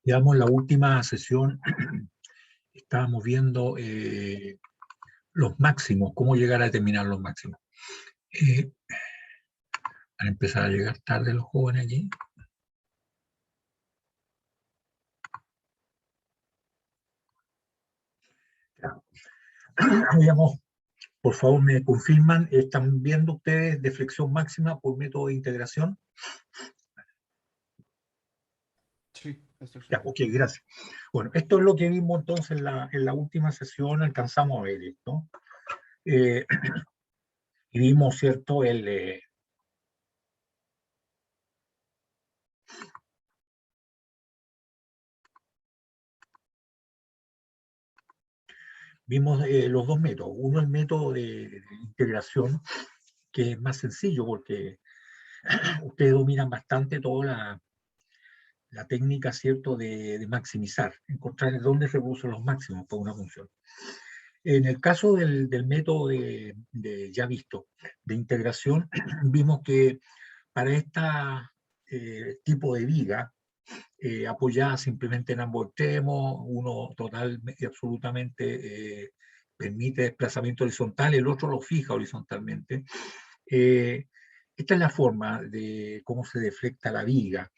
Digamos, en la última sesión estábamos viendo los máximos, cómo llegar a determinar los máximos. Van a empezar a llegar tarde los jóvenes allí. Habíamos, por favor, me confirman, ¿están viendo ustedes de flexión máxima por método de integración? Sí, esto Ya, ok, gracias. Bueno, esto es lo que vimos entonces en la última sesión, alcanzamos a ver esto. Y vimos, ¿cierto? Vimos los dos métodos. Uno, el método de integración, que es más sencillo porque ustedes dominan bastante toda la técnica, ¿cierto?, de maximizar, encontrar dónde se producen los máximos para una función. En el caso del método ya visto, de integración, vimos que para este tipo de viga, apoyada simplemente en ambos extremos, uno total y absolutamente permite desplazamiento horizontal, el otro lo fija horizontalmente. Esta es la forma de cómo se deflecta la viga.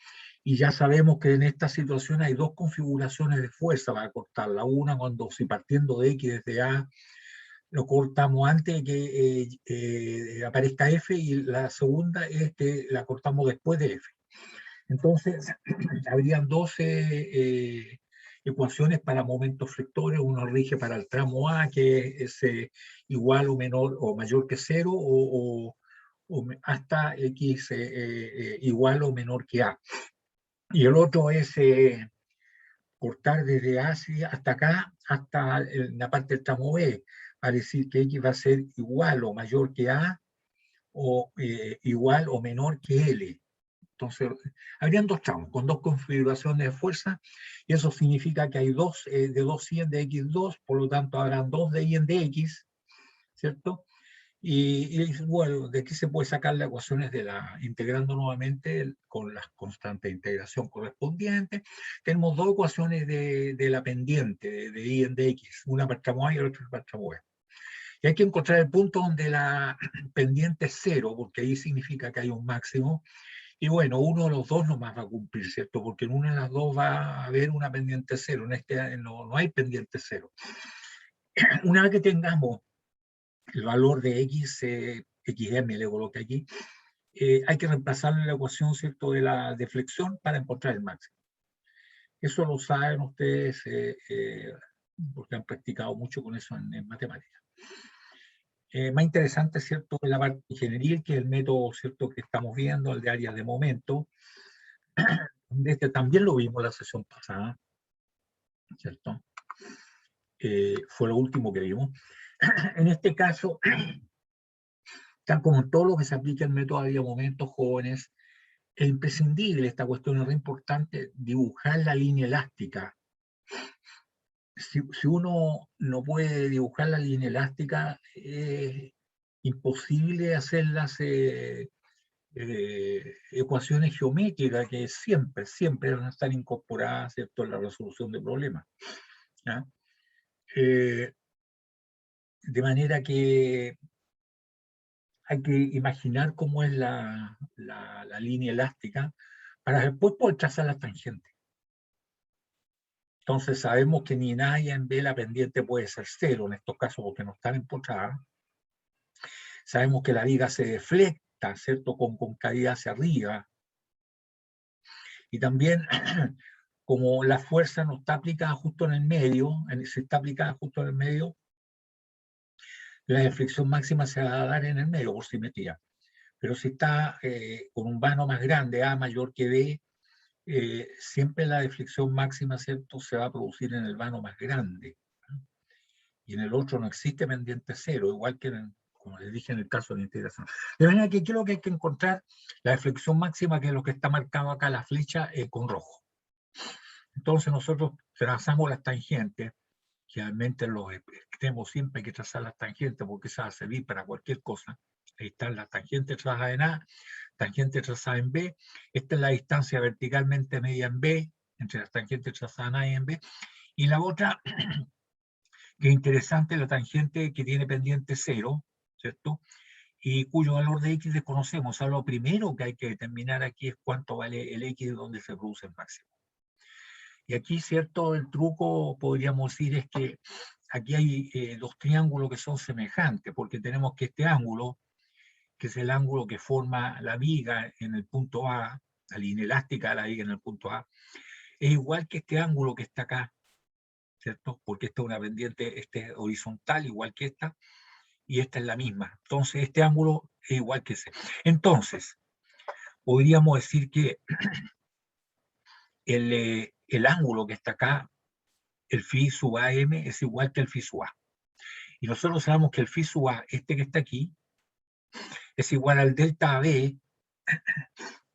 Y ya sabemos que en esta situación hay dos configuraciones de fuerza para cortarla. Una, cuando si partiendo de X desde A, lo cortamos antes de que aparezca F, y la segunda es que la cortamos después de F. Entonces, habrían 12 ecuaciones para momentos flectores. Uno rige para el tramo A, que es igual o menor o mayor que 0, o hasta X igual o menor que A. Y el otro es cortar desde A hasta acá, hasta la parte del tramo B, para decir que X va a ser igual o mayor que A, o igual o menor que L. Entonces, habrían dos tramos con dos configuraciones de fuerza, y eso significa que hay dos de 2 y en de X2, por lo tanto habrán dos de y en de X, ¿cierto? Y bueno, de aquí se puede sacar las ecuaciones integrando nuevamente con las constantes de integración correspondientes. Tenemos dos ecuaciones de la pendiente, de y en de X, una para el tramo A y la otra para el tramo B. Y hay que encontrar el punto donde la pendiente es 0, porque ahí significa que hay un máximo. Y bueno, uno de los dos nomás va a cumplir, ¿cierto? Porque en una de las dos va a haber una pendiente 0, en este no hay pendiente 0. Una vez que tengamos el valor de X, XM, le coloqué aquí, hay que reemplazar la ecuación, ¿cierto?, de la deflexión para encontrar el máximo. Eso lo saben ustedes porque han practicado mucho con eso en matemáticas. Más interesante, ¿cierto?, en la parte ingenieril, que es el método, ¿cierto?, que estamos viendo, el de áreas de momento. Este también lo vimos la sesión pasada, ¿cierto? Fue lo último que vimos. En este caso, tal como en todo lo que se aplica el método de área de momento, jóvenes, es imprescindible, esta cuestión es re importante, dibujar la línea elástica. Si uno no puede dibujar la línea elástica, es imposible hacer las ecuaciones geométricas que siempre van a estar incorporadas, ¿cierto?, en la resolución de problemas. ¿Ya? De manera que hay que imaginar cómo es la línea elástica para después poder trazar las tangentes. Entonces sabemos que ni en A ni en B la pendiente puede ser 0, en estos casos porque no están empotradas. Sabemos que la viga se deflecta, ¿cierto?, con concavidad hacia arriba. Y también, como la fuerza no está aplicada justo en el medio, si está aplicada justo en el medio, la deflexión máxima se va a dar en el medio por simetría. Pero si está con un vano más grande, A mayor que B, siempre la deflexión máxima, ¿cierto?, se va a producir en el vano más grande. Y en el otro no existe pendiente 0, igual que, como les dije, en el caso de la integración. De manera que creo que hay que encontrar la deflexión máxima, que es lo que está marcado acá, la flecha con rojo. Entonces nosotros trazamos las tangentes. Generalmente en los extremos siempre hay que trazar las tangentes, porque esa va a servir para cualquier cosa. Ahí están las tangentes trazadas en A, tangente trazada en B. Esta es la distancia verticalmente media en B, entre las tangentes trazadas en A y en B. Y la otra, que es interesante, la tangente que tiene pendiente 0, ¿cierto? Y cuyo valor de x desconocemos. O sea, lo primero que hay que determinar aquí es cuánto vale el x donde se produce el máximo. Y aquí, ¿cierto? El truco, podríamos decir, es que aquí hay dos triángulos que son semejantes, porque tenemos que este ángulo, que es el ángulo que forma la viga en el punto A, la línea elástica de la viga en el punto A, es igual que este ángulo que está acá, ¿cierto? Porque esta es una pendiente horizontal, igual que esta, y esta es la misma. Entonces, este ángulo es igual que ese. Entonces, podríamos decir que el ángulo que está acá, el phi sub AM, es igual que el phi sub A. Y nosotros sabemos que el phi sub A, este que está aquí, es igual al delta AB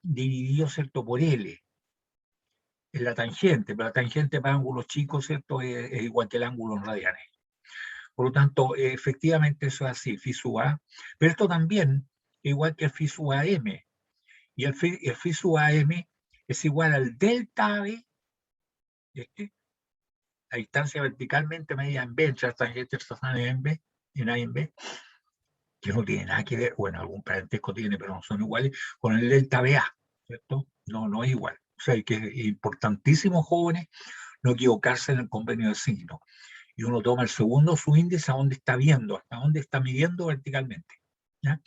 dividido, ¿cierto?, por L. Es la tangente, pero la tangente para ángulos chicos, ¿cierto?, es igual que el ángulo en radianes. Por lo tanto, efectivamente eso es así, phi sub A. Pero esto también es igual que el phi sub AM. Y el phi sub AM es igual al delta AB, la distancia verticalmente medida en B entre las tangentes trazadas en B, en A y en B, que no tiene nada que ver, bueno, algún parentesco tiene, pero no son iguales, con el delta BA, ¿cierto? No, no es igual. O sea, que es importantísimo, jóvenes, no equivocarse en el convenio de signo. Y uno toma el segundo su índice a dónde está viendo, hasta dónde está midiendo verticalmente. ¿Ya?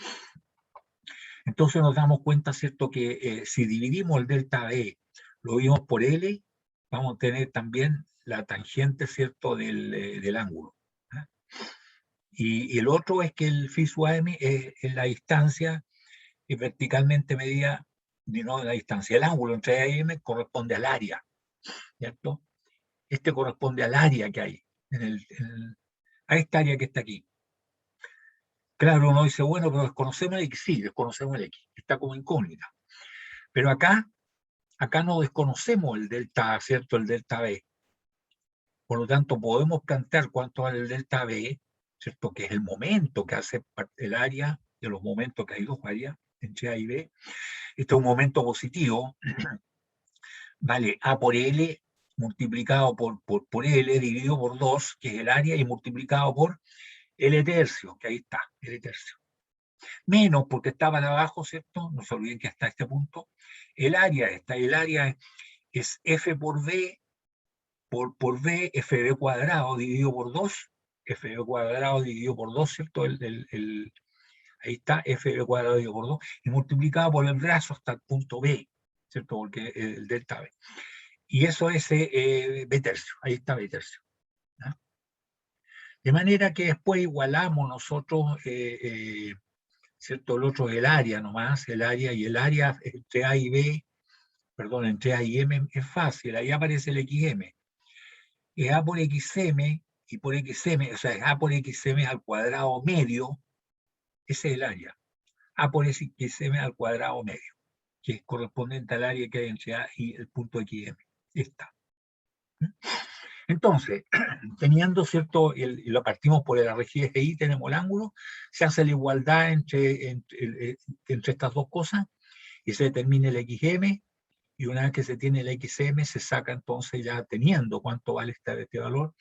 Entonces nos damos cuenta, ¿cierto?, que si dividimos el delta B, lo vimos por L, vamos a tener también la tangente, ¿cierto?, del ángulo. ¿Ya? Y el otro es que el phi sub AM es la distancia verticalmente medida, no la distancia, el ángulo entre A y M corresponde al área, ¿cierto? Este corresponde al área que hay, a esta área que está aquí. Claro, uno dice, bueno, pero desconocemos el X, sí, desconocemos el X, está como incógnita. Pero acá no desconocemos el delta, ¿cierto? El delta B. Por lo tanto, podemos plantear cuánto vale el delta B, ¿cierto? Que es el momento que hace el área, de los momentos que hay dos áreas, entre A y B. Este es un momento positivo, vale A por L multiplicado por L dividido por 2, que es el área, y multiplicado por L tercio, que ahí está, L tercio. Menos, porque está para abajo, ¿cierto? No se olviden que hasta este punto, el área está, el área es F por B, por B, FB cuadrado dividido por 2, FB cuadrado dividido por 2, ¿cierto? Ahí está, FB cuadrado dividido por 2, y multiplicado por el brazo hasta el punto B, ¿cierto? Porque el delta B. Y eso es B tercio, ahí está B tercio. ¿Ya? De manera que después igualamos nosotros, ¿cierto? El otro es el área nomás, el área, y el área entre A y B, perdón, entre A y M es fácil, ahí aparece el XM. Es A por XM, y por XM, o sea, es A por XM al cuadrado medio, ese es el área. A por XM al cuadrado medio, que es correspondiente al área que hay entre A y el punto XM. Está. Entonces, teniendo, ¿cierto? Y lo partimos por la rigidez de I, tenemos el ángulo, se hace la igualdad entre estas dos cosas y se determina el XM, y una vez que se tiene el XM, se saca entonces, ya teniendo cuánto vale este valor,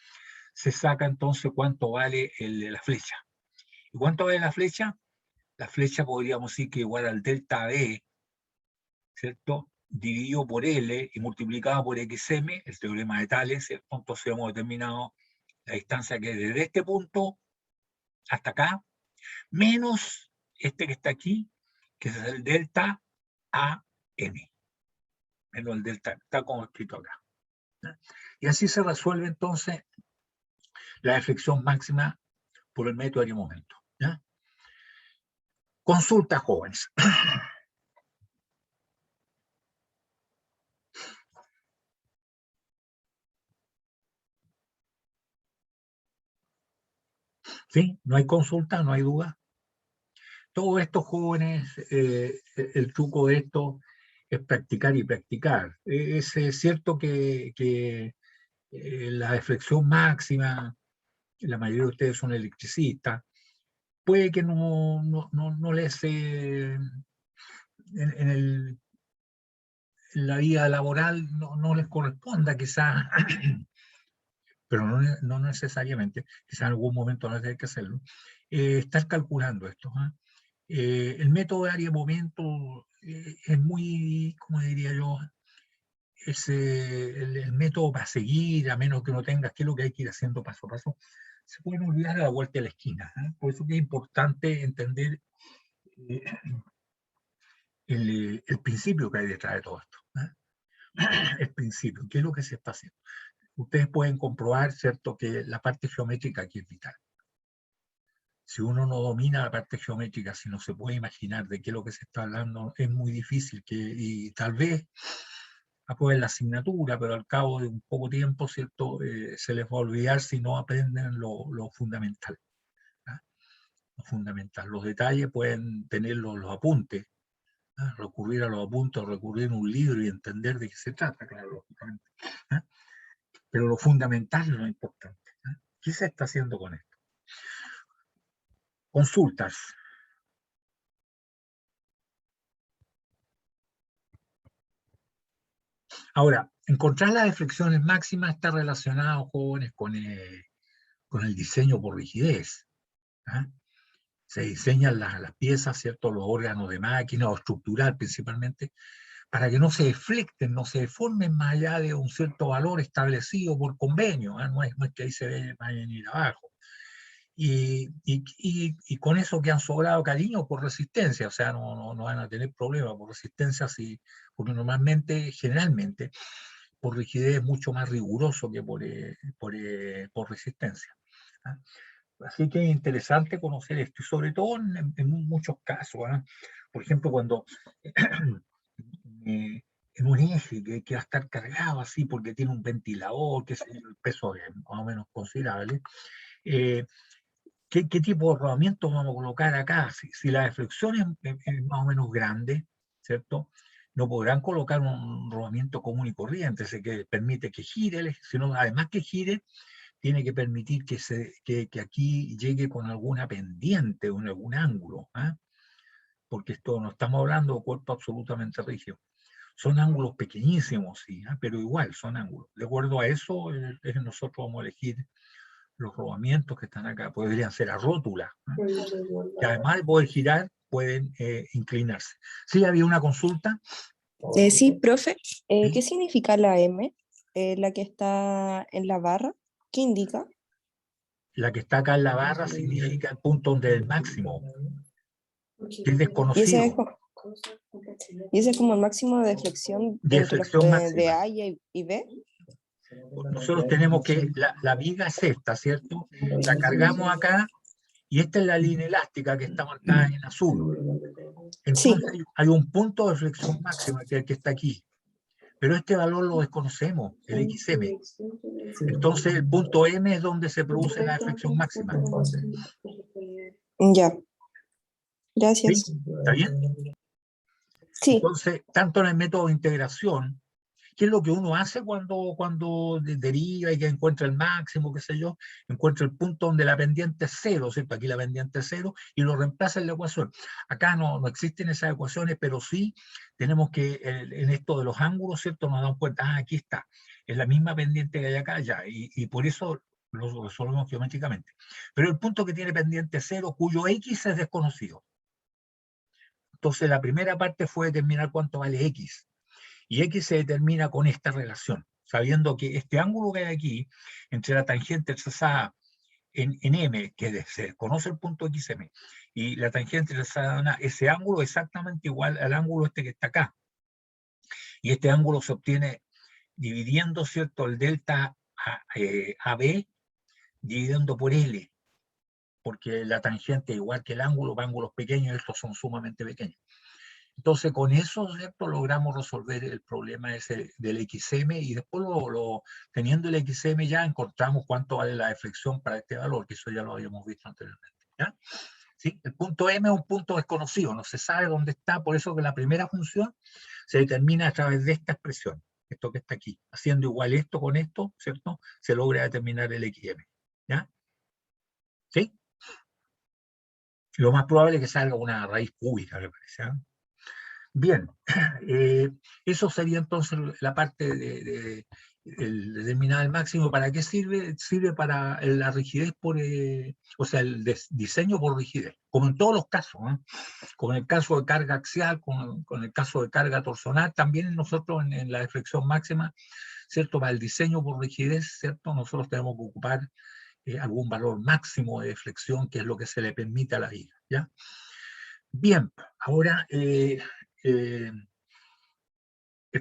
se saca entonces cuánto vale la flecha. ¿Y cuánto vale la flecha? La flecha podríamos decir que igual al delta B, ¿cierto? Dividido por L y multiplicado por XM, el teorema de Tales, ¿cierto? Entonces hemos determinado la distancia que es desde este punto hasta acá, menos este que está aquí, que es el delta AM, menos el delta, está como escrito acá. ¿Ya? Y así se resuelve entonces la deflexión máxima por el método de momento. ¿Ya? Consulta, jóvenes. ¿Sí? No hay consulta, no hay duda. Todos estos jóvenes, el truco de esto es practicar y practicar. Es cierto que la deflexión máxima, la mayoría de ustedes son electricistas, puede que no les, en la vida laboral no les corresponda, quizás, pero no necesariamente, quizás en algún momento van a tener que hacerlo, estar calculando esto. ¿Ah? El método de área-momento es muy, como diría yo, es el método para seguir, a menos que no tengas qué es lo que hay que ir haciendo paso a paso, se pueden olvidar a la vuelta de la esquina. ¿Eh? Por eso que es importante entender eh, el principio que hay detrás de todo esto. ¿Eh? El principio, qué es lo que se está haciendo. Ustedes pueden comprobar, ¿cierto?, que la parte geométrica aquí es vital. Si uno no domina la parte geométrica, si no se puede imaginar de qué es lo que se está hablando, es muy difícil y tal vez aprueben la asignatura, pero al cabo de un poco tiempo, ¿cierto?, se les va a olvidar si no aprenden lo fundamental. ¿Ah? Lo fundamental. Los detalles pueden tener los apuntes, ¿ah? Recurrir a los apuntes, recurrir a un libro y entender de qué se trata, claro, lógicamente. ¿Ah? Pero lo fundamental es lo importante. ¿Ah? ¿Qué se está haciendo con esto? Consultas. Ahora, encontrar las deflexiones máximas está relacionado, jóvenes, con el diseño por rigidez. ¿Ah? Se diseñan las piezas, ¿cierto? Los órganos de máquina o estructural principalmente, para que no se deflecten, no se deformen más allá de un cierto valor establecido por convenio. ¿Ah? No es que ahí se vayan a ir abajo. Y con eso que han sobrado cariño por resistencia, o sea, no van a tener problemas por resistencia, porque normalmente, generalmente, por rigidez es mucho más riguroso que por resistencia. ¿Ah? Así que es interesante conocer esto, y sobre todo en muchos casos. ¿Ah? Por ejemplo, cuando en un eje que va a estar cargado así porque tiene un ventilador, que el peso es más o menos considerable, eh, ¿qué tipo de rodamientos vamos a colocar acá? Si la deflexión es más o menos grande, ¿cierto? No podrán colocar un rodamiento común y corriente, ese que permite que gire, sino además que gire, tiene que permitir que aquí llegue con alguna pendiente o en algún ángulo, ¿eh? Porque esto no estamos hablando de cuerpo absolutamente rígido. Son ángulos pequeñísimos, sí, ¿eh? Pero igual son ángulos. De acuerdo a eso, nosotros vamos a elegir los rodamientos que están acá. Podrían ser a rótula, ¿eh? Que además de poder girar, pueden inclinarse. Sí, había una consulta. Sí, profe, ¿Sí? ¿qué significa la M? La que está en la barra, ¿qué indica? La que está acá en la barra significa el punto donde es el máximo, que es Y ese es, desconocido. y ese es como el máximo de deflexión De entre los flexión de máxima. A y B. Nosotros tenemos que, la viga es esta, ¿cierto? La cargamos acá y esta es la línea elástica que está marcada en azul. Sí, Entonces hay un punto de flexión máxima que es el que está aquí. Pero este valor lo desconocemos, el XM. Entonces el punto M es donde se produce la deflexión máxima. ya, ¿Sí? gracias. ¿Está bien? Sí, Entonces, tanto en el método de integración, ¿qué es lo que uno hace cuando deriva y que encuentra el máximo, qué sé yo? Encuentra el punto donde la pendiente es cero, ¿cierto? Aquí la pendiente es cero y lo reemplaza en la ecuación. Acá no existen esas ecuaciones, pero sí tenemos que, en esto de los ángulos, ¿cierto? Nos damos cuenta, aquí está, es la misma pendiente que hay acá, ya, y por eso lo resolvemos geométricamente. Pero el punto que tiene pendiente cero, cuyo X es desconocido. Entonces, la primera parte fue determinar cuánto vale X. Y X se determina con esta relación, sabiendo que este ángulo que hay aquí, entre la tangente trazada en M, que se conoce el punto XM, y la tangente trazada en A, ese ángulo es exactamente igual al ángulo este que está acá. Y este ángulo se obtiene dividiendo, ¿cierto?, el delta AB, dividiendo por L, porque la tangente, igual que el ángulo, para ángulos pequeños, estos son sumamente pequeños. Entonces, con eso, ¿cierto?, logramos resolver el problema ese del XM y después, teniendo el XM ya encontramos cuánto vale la deflexión para este valor, que eso ya lo habíamos visto anteriormente. ¿Ya? ¿Sí? El punto M es un punto desconocido, no se sabe dónde está, por eso que la primera función se determina a través de esta expresión, esto que está aquí. Haciendo igual esto con esto, ¿cierto?, se logra determinar el XM. ¿Ya? ¿Sí? Lo más probable es que salga una raíz cúbica, me parece. ¿Eh? Bien, eso sería entonces la parte el determinar el máximo. ¿Para qué sirve? Sirve para la rigidez o sea, el diseño por rigidez, como en todos los casos, ¿eh? Con el caso de carga axial, con el caso de carga torsional, también nosotros en la deflexión máxima, ¿cierto? Para el diseño por rigidez, ¿cierto? Nosotros tenemos que ocupar algún valor máximo de deflexión, que es lo que se le permite a la viga, ¿ya? Bien, ahora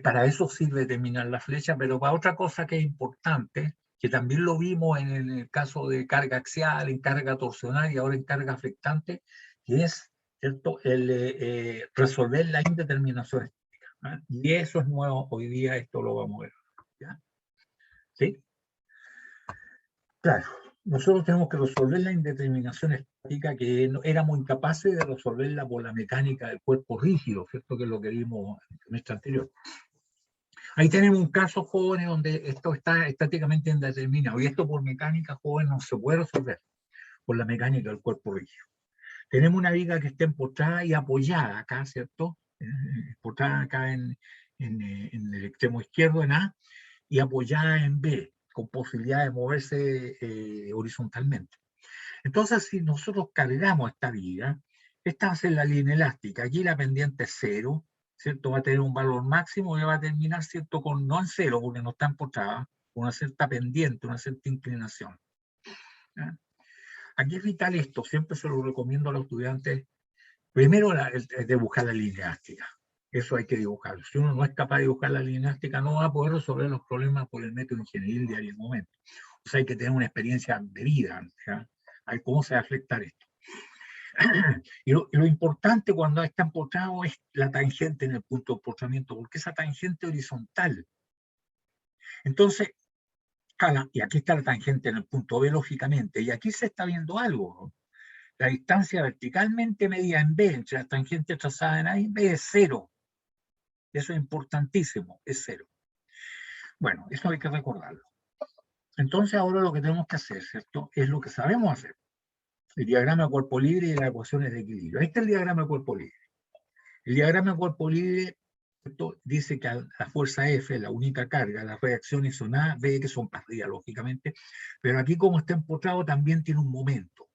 para eso sirve determinar la flecha, pero para otra cosa que es importante, que también lo vimos en el caso de carga axial, en carga torsional y ahora en carga flectante, que es, ¿cierto?, el resolver la indeterminación estática, ¿eh? Y eso es nuevo hoy día, esto lo vamos a ver, ¿ya? ¿Sí? Claro, nosotros tenemos que resolver la indeterminación estática que éramos incapaces de resolverla por la mecánica del cuerpo rígido, ¿cierto?, que es lo que vimos en el semestre anterior. Ahí tenemos un caso, jóvenes, donde esto está estáticamente indeterminado, y esto por mecánica, jóvenes, no se puede resolver por la mecánica del cuerpo rígido. Tenemos una viga que está empotrada y apoyada acá, ¿cierto? Empotrada acá en el extremo izquierdo en A y apoyada en B, con posibilidad de moverse horizontalmente. Entonces, si nosotros cargamos esta viga, esta va a ser la línea elástica, aquí la pendiente es 0, ¿cierto? Va a tener un valor máximo y va a terminar, ¿cierto?, con no en 0, porque no está empotrada, con una cierta pendiente, una cierta inclinación, ¿ya? Aquí es vital esto, siempre se lo recomiendo a los estudiantes, primero dibujar la línea elástica, eso hay que dibujarlo. Si uno no es capaz de dibujar la línea elástica, no va a poder resolver los problemas por el método ingenieril de aquel momento. O sea, hay que tener una experiencia de vida, ¿ya? Hay cómo se va a afectar esto. Y lo importante cuando está empotrado es la tangente en el punto de empotramiento, porque esa tangente horizontal. Entonces, y aquí está la tangente en el punto B, lógicamente, y aquí se está viendo algo, ¿no? La distancia verticalmente medida en B entre las tangentes trazadas en A y B es 0. Eso es importantísimo, es 0. Bueno, eso hay que recordarlo. Entonces, ahora lo que tenemos que hacer, ¿cierto?, es lo que sabemos hacer. El diagrama de cuerpo libre y las ecuaciones de equilibrio. Ahí está el diagrama de cuerpo libre. El diagrama de cuerpo libre, ¿cierto?, dice que a la fuerza F, la única carga, las reacciones son A, B, que son para arriba, lógicamente, pero aquí como está empotrado también tiene un momento,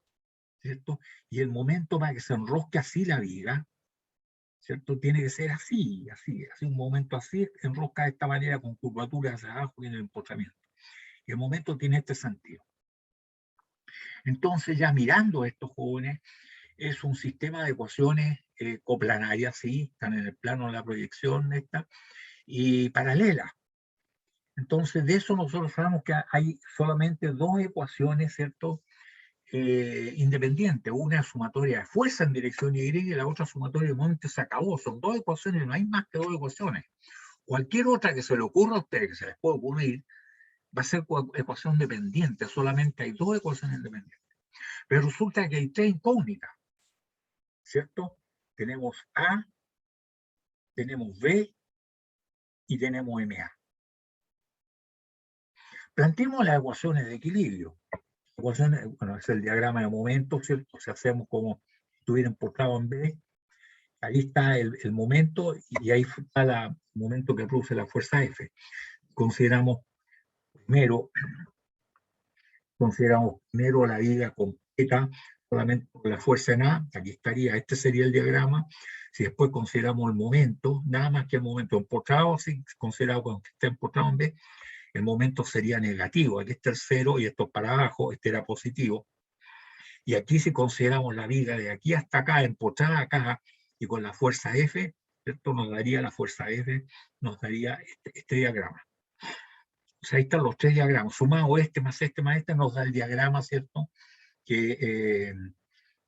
¿cierto? Y el momento para que se enrosque así la viga, ¿cierto?, tiene que ser así, un momento así, enrosca de esta manera con curvatura hacia abajo y en el empotramiento. Y el momento tiene este sentido. Entonces, ya mirando a estos jóvenes, es un sistema de ecuaciones coplanarias, sí, están en el plano de la proyección esta, y paralelas. Entonces, de eso nosotros sabemos que hay solamente dos ecuaciones, ¿cierto?, independientes. Una sumatoria de fuerza en dirección Y y la otra sumatoria de momento. Se acabó, son dos ecuaciones, no hay más que dos ecuaciones. Cualquier otra que se le ocurra a ustedes, que se les pueda ocurrir, va a ser ecuación dependiente, solamente hay dos ecuaciones independientes. Pero resulta que hay tres incógnitas, ¿cierto? Tenemos A, tenemos B y tenemos MA. Planteemos las ecuaciones de equilibrio. Ecuaciones, bueno, es el diagrama de momento, ¿cierto? Si hacemos como si estuviera empotrado en B, ahí está el momento y ahí está el momento que produce la fuerza F. Consideramos primero la viga completa, solamente por la fuerza en A, aquí estaría, este sería el diagrama. Si después consideramos el momento, nada más que el momento empotrado, si considerado cuando está empotrado en B, el momento sería negativo, aquí está el 0 y esto para abajo, este era positivo. Y aquí si consideramos la viga de aquí hasta acá, empotrada acá, y con la fuerza F, ¿cierto?, nos daría la fuerza F, nos daría este diagrama. O sea, ahí están los tres diagramas, sumado este, más este, nos da el diagrama, ¿cierto?, que,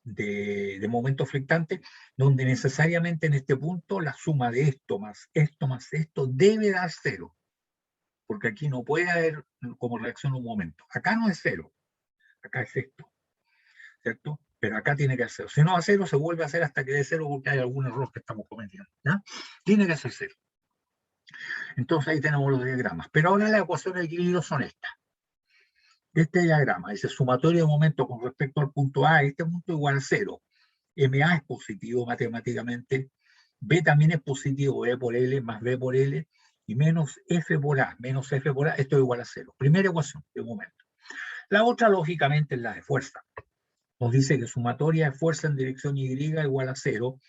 de momento flectante, donde necesariamente en este punto la suma de esto más esto debe dar 0, porque aquí no puede haber como reacción un momento. Acá no es 0, acá es esto, ¿cierto? Pero acá tiene que ser 0. Si no va a 0, se vuelve a hacer hasta que dé 0 porque hay algún error que estamos cometiendo, ¿ya? Tiene que ser 0. Entonces ahí tenemos los diagramas. Pero ahora las ecuaciones de equilibrio son estas. Este diagrama dice sumatorio de momento con respecto al punto A, este punto igual a 0. MA es positivo matemáticamente, B también es positivo, B por L más B por L, y menos F por A, menos F por A, esto es igual a 0. Primera ecuación de momento. La otra, lógicamente, es la de fuerza. Nos dice que sumatoria de fuerza en dirección Y igual a 0.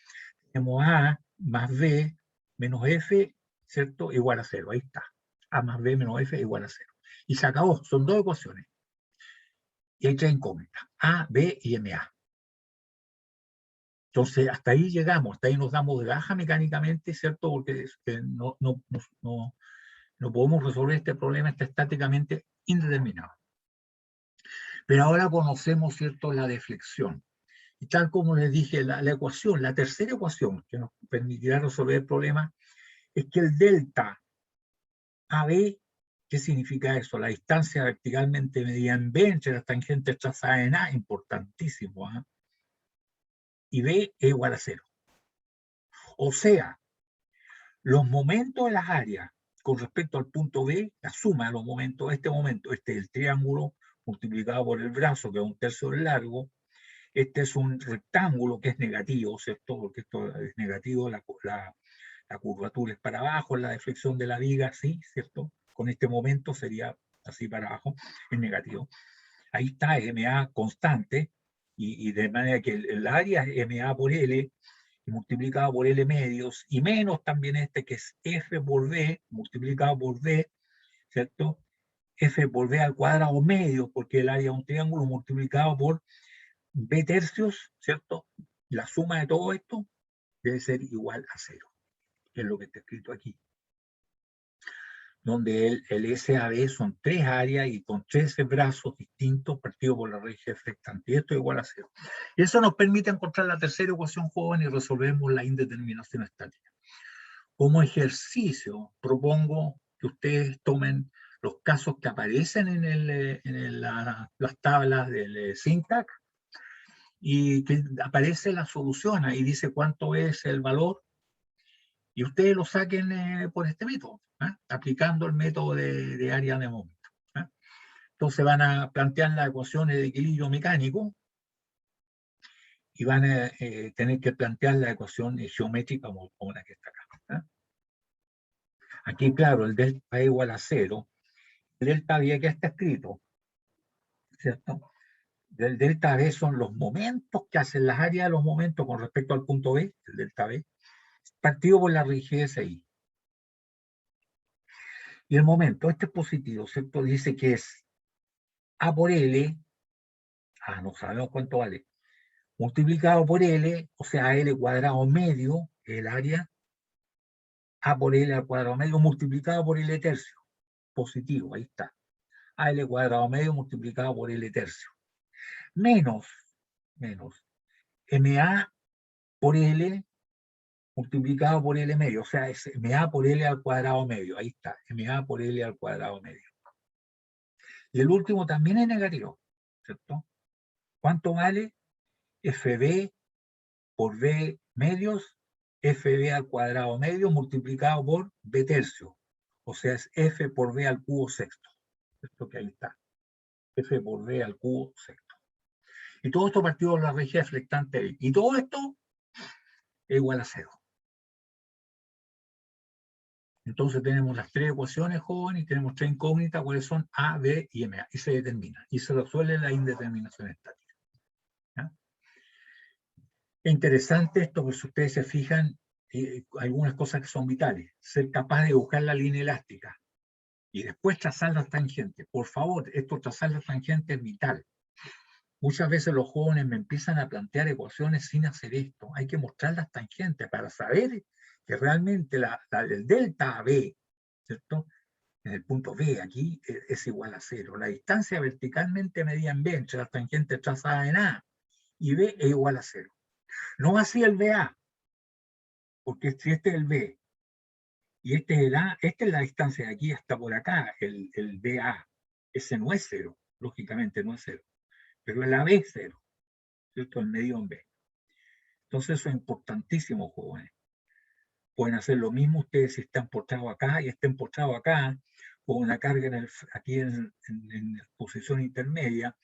Tenemos A más B menos F, ¿cierto? Igual a 0. Ahí está. A más B menos F igual a 0. Y se acabó. Son dos ecuaciones. Y hay tres incógnitas. A, B y MA. Entonces, hasta ahí llegamos. Hasta ahí nos damos de baja mecánicamente, ¿cierto? Porque no podemos resolver este problema, está estáticamente indeterminado. Pero ahora conocemos, ¿cierto?, la deflexión. Y tal como les dije, la ecuación, la tercera ecuación que nos permitirá resolver el problema es que el delta AB, ¿qué significa eso? La distancia verticalmente medida en B entre las tangentes trazadas en A, importantísimo, ¿eh? Y B es igual a 0. O sea, los momentos de las áreas con respecto al punto B, la suma de los momentos, este es el triángulo multiplicado por el brazo, que es 1/3 del largo, este es un rectángulo que es negativo, ¿cierto? Porque esto es negativo, la curvatura es para abajo, la deflexión de la viga, sí, ¿cierto? Con este momento sería así para abajo, es negativo. Ahí está MA constante, y de manera que el área es MA por L, multiplicado por L medios, y menos también este que es F por B, multiplicado por B, ¿cierto? F por B al cuadrado medio, porque el área es un triángulo multiplicado por B tercios, ¿cierto? La suma de todo esto debe ser igual a 0, que es lo que está escrito aquí. Donde el SAB son tres áreas y con 13 brazos distintos partidos por la raíz flectante. Y esto es igual a 0. Y eso nos permite encontrar la tercera ecuación joven y resolvemos la indeterminación estática. Como ejercicio, propongo que ustedes tomen los casos que aparecen en las tablas del syntax y que aparece la solución, ahí dice cuánto es el valor, y ustedes lo saquen por este método, aplicando el método de área de momento. Entonces van a plantear las ecuaciones de equilibrio mecánico y van a tener que plantear la ecuación geométrica como la que está acá. Aquí, claro, el delta es igual a 0. El delta B que está escrito, ¿cierto? Del delta B son los momentos que hacen las áreas de los momentos con respecto al punto B, el delta B, partido por la rigidez I. Y el momento, este es positivo, ¿cierto? Dice que es A por L, no sabemos cuánto vale, multiplicado por L, o sea, L cuadrado medio, el área, A por L al cuadrado medio, multiplicado por L tercio, positivo, ahí está. A L cuadrado medio multiplicado por L tercio. Menos MA por L multiplicado por L medio, o sea, es MA por L al cuadrado medio, ahí está, MA por L al cuadrado medio. Y el último también es negativo, ¿cierto? ¿Cuánto vale? FB por B medios, FB al cuadrado medio multiplicado por B tercio, o sea, es F por B al cubo sexto, esto que ahí está, F por B al cubo sexto. Y todo esto partido por la rigidez flectante, y todo esto es igual a 0. Entonces tenemos las tres ecuaciones, joven, y tenemos tres incógnitas, cuáles son A, B y MA, y se determina, y se resuelve la indeterminación estática. ¿Ya? Es interesante esto, porque si ustedes se fijan, algunas cosas que son vitales, ser capaz de buscar la línea elástica, y después trazar las tangentes. Por favor, esto trazar las tangentes es vital. Muchas veces los jóvenes me empiezan a plantear ecuaciones sin hacer esto. Hay que mostrar las tangentes para saber que realmente el delta AB, ¿cierto? En el punto B, aquí es igual a 0. La distancia verticalmente medida en B entre las tangentes trazadas en A y B es igual a 0. No así el BA, porque si este es el B y este es el A, esta es la distancia de aquí hasta por acá, el BA. Ese no es 0, lógicamente no es 0. Pero el AB es 0, ¿cierto? El medio en B. Entonces eso es importantísimo, jóvenes. Pueden hacer lo mismo ustedes si están postrados acá y estén postrados acá, con una carga aquí en posición intermedia.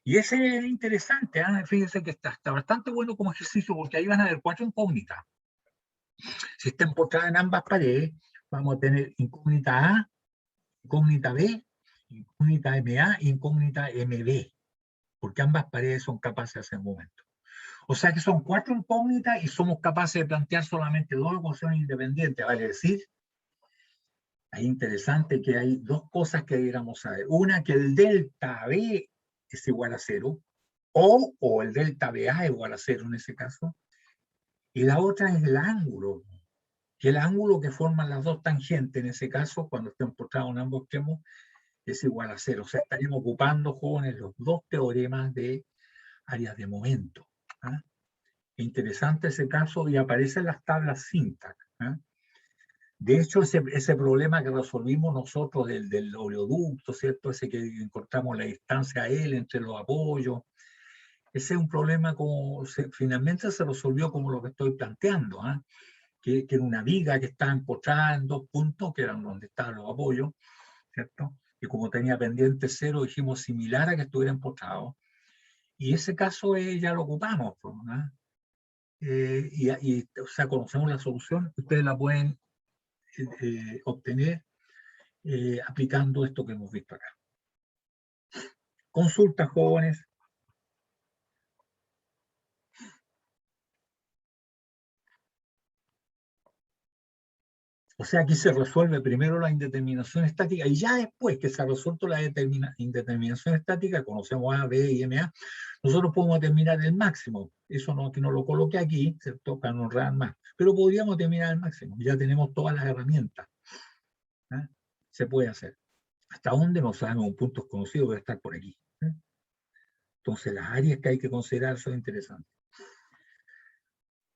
Y ese es interesante, fíjense que está bastante bueno como ejercicio, porque ahí van a ver 4 incógnitas. Si está empotrada en ambas paredes, vamos a tener incógnita A, incógnita B, incógnita MA y incógnita MB, porque ambas paredes son capaces de hacer momento. O sea que son 4 incógnitas y somos capaces de plantear solamente 2 ecuaciones independientes, vale decir, es interesante que hay 2 cosas que deberíamos saber. Una, que el delta B es igual a 0, o el delta BA es igual a 0 en ese caso. Y la otra es el ángulo, que el ángulo que forman las 2 tangentes, en ese caso, cuando estén postrados en ambos extremos, es igual a 0. O sea, estaríamos ocupando, jóvenes, los 2 teoremas de áreas de momento. ¿Ah? Interesante ese caso y aparecen las tablas Syntax. ¿Ah? De hecho, ese problema que resolvimos nosotros del oleoducto, ¿cierto? Ese que encontramos la distancia L entre los apoyos, ese es un problema como finalmente se resolvió como lo que estoy planteando, ¿eh? Que era una viga que estaba empotrada en 2 puntos, que eran donde estaban los apoyos, ¿cierto? Y como tenía pendiente 0, dijimos similar a que estuviera empotrado. Y ese caso ya lo ocupamos, ¿no? O sea, conocemos la solución, ustedes la pueden obtener aplicando esto que hemos visto acá. Consultas, jóvenes. O sea, aquí se resuelve primero la indeterminación estática y ya después que se ha resuelto la indeterminación estática, conocemos A, B y MA, nosotros podemos determinar el máximo. Eso no, que no lo coloque aquí, ¿cierto? Para no honrar más. Pero podríamos determinar el máximo. Ya tenemos todas las herramientas. ¿Eh? Se puede hacer. Hasta dónde no sabemos, un punto desconocido debe estar por aquí. ¿Eh? Entonces, las áreas que hay que considerar son interesantes.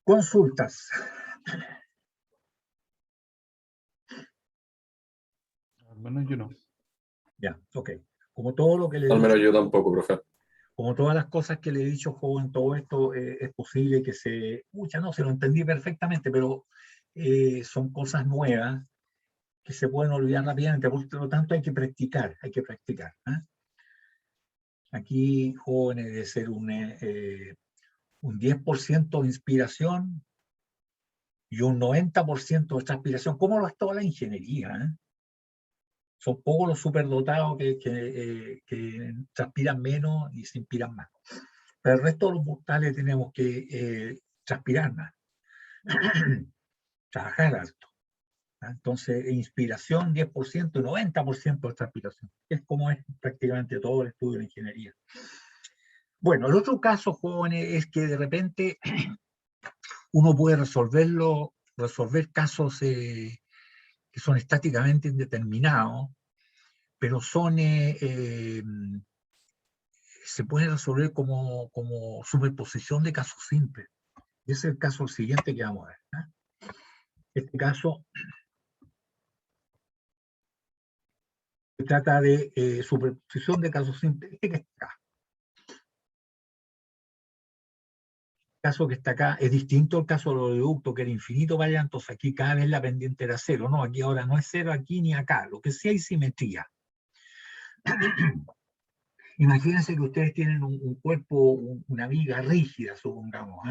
Consultas. Al menos yo no. Ya, ok. Como todo lo que le Al menos digo, yo tampoco, profe. como todas las cosas que le he dicho, joven, todo esto es posible que no, se lo entendí perfectamente, pero son cosas nuevas que se pueden olvidar rápidamente, por lo tanto hay que practicar, ¿eh? Aquí, jóvenes, debe ser un 10% de inspiración y un 90% de transpiración, como lo es toda la ingeniería, ¿eh? Son pocos los superdotados que transpiran menos y se inspiran más. Pero el resto de los mortales tenemos que transpirar más, trabajar alto. ¿Ah? Entonces, inspiración 10% y 90% de transpiración. Es como es prácticamente todo el estudio de ingeniería. Bueno, el otro caso, jóvenes, es que de repente uno puede resolver casos que son estáticamente indeterminados, pero se pueden resolver como superposición de casos simples. Y ese es el caso siguiente que vamos a ver. ¿Eh? Este caso se trata de superposición de casos simples. Este que está acá. El caso que está acá es distinto al caso del oleoducto, que era infinito para allá, entonces aquí cada vez la pendiente era 0. No, aquí ahora no es 0 aquí ni acá. Lo que sí hay simetría. Imagínense que ustedes tienen un cuerpo, una viga rígida, supongamos.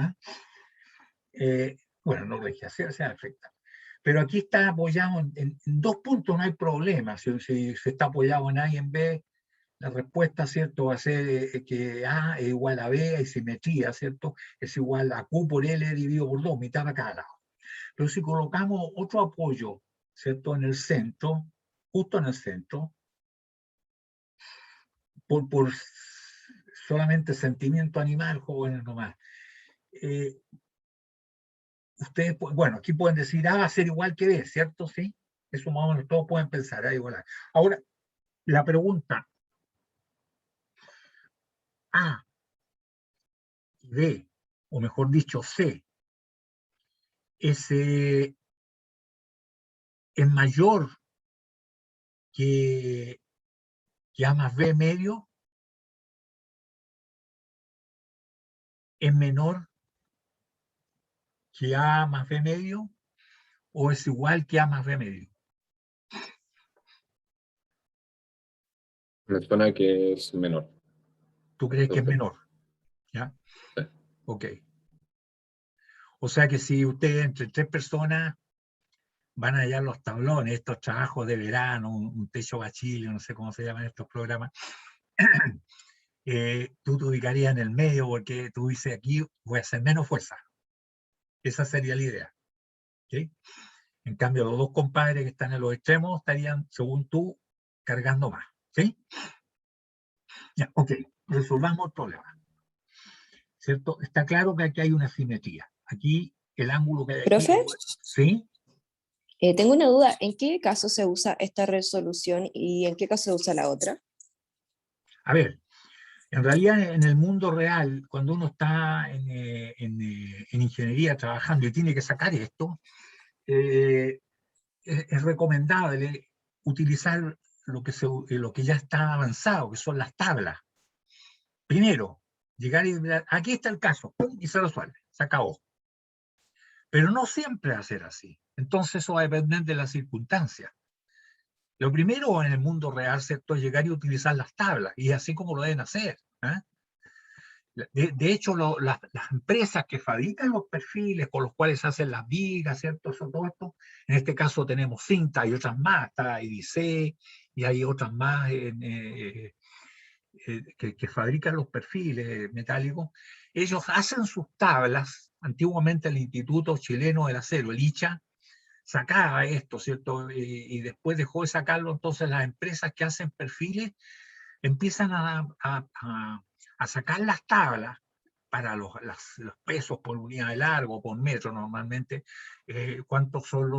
Bueno, no rígida, sea perfecta. Pero aquí está apoyado en 2 puntos, no hay problema. Si se está apoyado en A y en B, la respuesta, ¿cierto?, va a ser que A es igual a B, hay simetría, ¿cierto? Es igual a Q por L dividido por 2, mitad a cada lado. Pero si colocamos otro apoyo, ¿cierto?, en el centro, justo en el centro, por solamente sentimiento animal, jóvenes nomás, ustedes, bueno, aquí pueden decir A va a ser igual que B, ¿cierto? Sí, eso más o menos todos pueden pensar, A igual a. Ahora, la pregunta, A y B, o mejor dicho, C, es mayor que A más B medio, es menor que A más B medio, o es igual que A más B medio. Me suena que es menor. ¿Tú crees que es Entonces, menor? ¿Ya? sí. Ok. O sea que si ustedes entre 3 personas van a hallar los tablones, estos trabajos de verano, un techo bachiller, no sé cómo se llaman estos programas, tú te ubicarías en el medio porque tú dices aquí voy a hacer menos fuerza. Esa sería la idea. ¿Okay? En cambio, los dos compadres que están en los extremos estarían, según tú, cargando más. ¿Sí? Ya, ok, resolvamos el problema. ¿Cierto? Está claro que aquí hay una simetría. Aquí, el ángulo que hay aquí... Profe, ¿Sí? tengo una duda. ¿En qué caso se usa esta resolución y en qué caso se usa la otra? A ver, en realidad en el mundo real, cuando uno está en ingeniería trabajando y tiene que sacar esto, es recomendable utilizar lo que ya está avanzado, que son las tablas. Primero, llegar y mirar, aquí está el caso, ¡pum! Y se resuelve, se acabó. Pero no siempre va a ser así. Entonces eso va a depender de las circunstancias. Lo primero en el mundo real, ¿cierto?, es llegar y utilizar las tablas, y así como lo deben hacer. ¿Eh? De hecho, las empresas que fabrican los perfiles con los cuales hacen las vigas, ¿cierto? Todo esto, en este caso tenemos Cinta y otras más, está IDC y hay otras más que fabrican los perfiles metálicos. Ellos hacen sus tablas. Antiguamente el Instituto Chileno del Acero, el ICHA, sacaba esto, ¿cierto? Y después dejó de sacarlo, entonces las empresas que hacen perfiles empiezan a sacar las tablas para los pesos por unidad de largo, por metro normalmente, cuántos son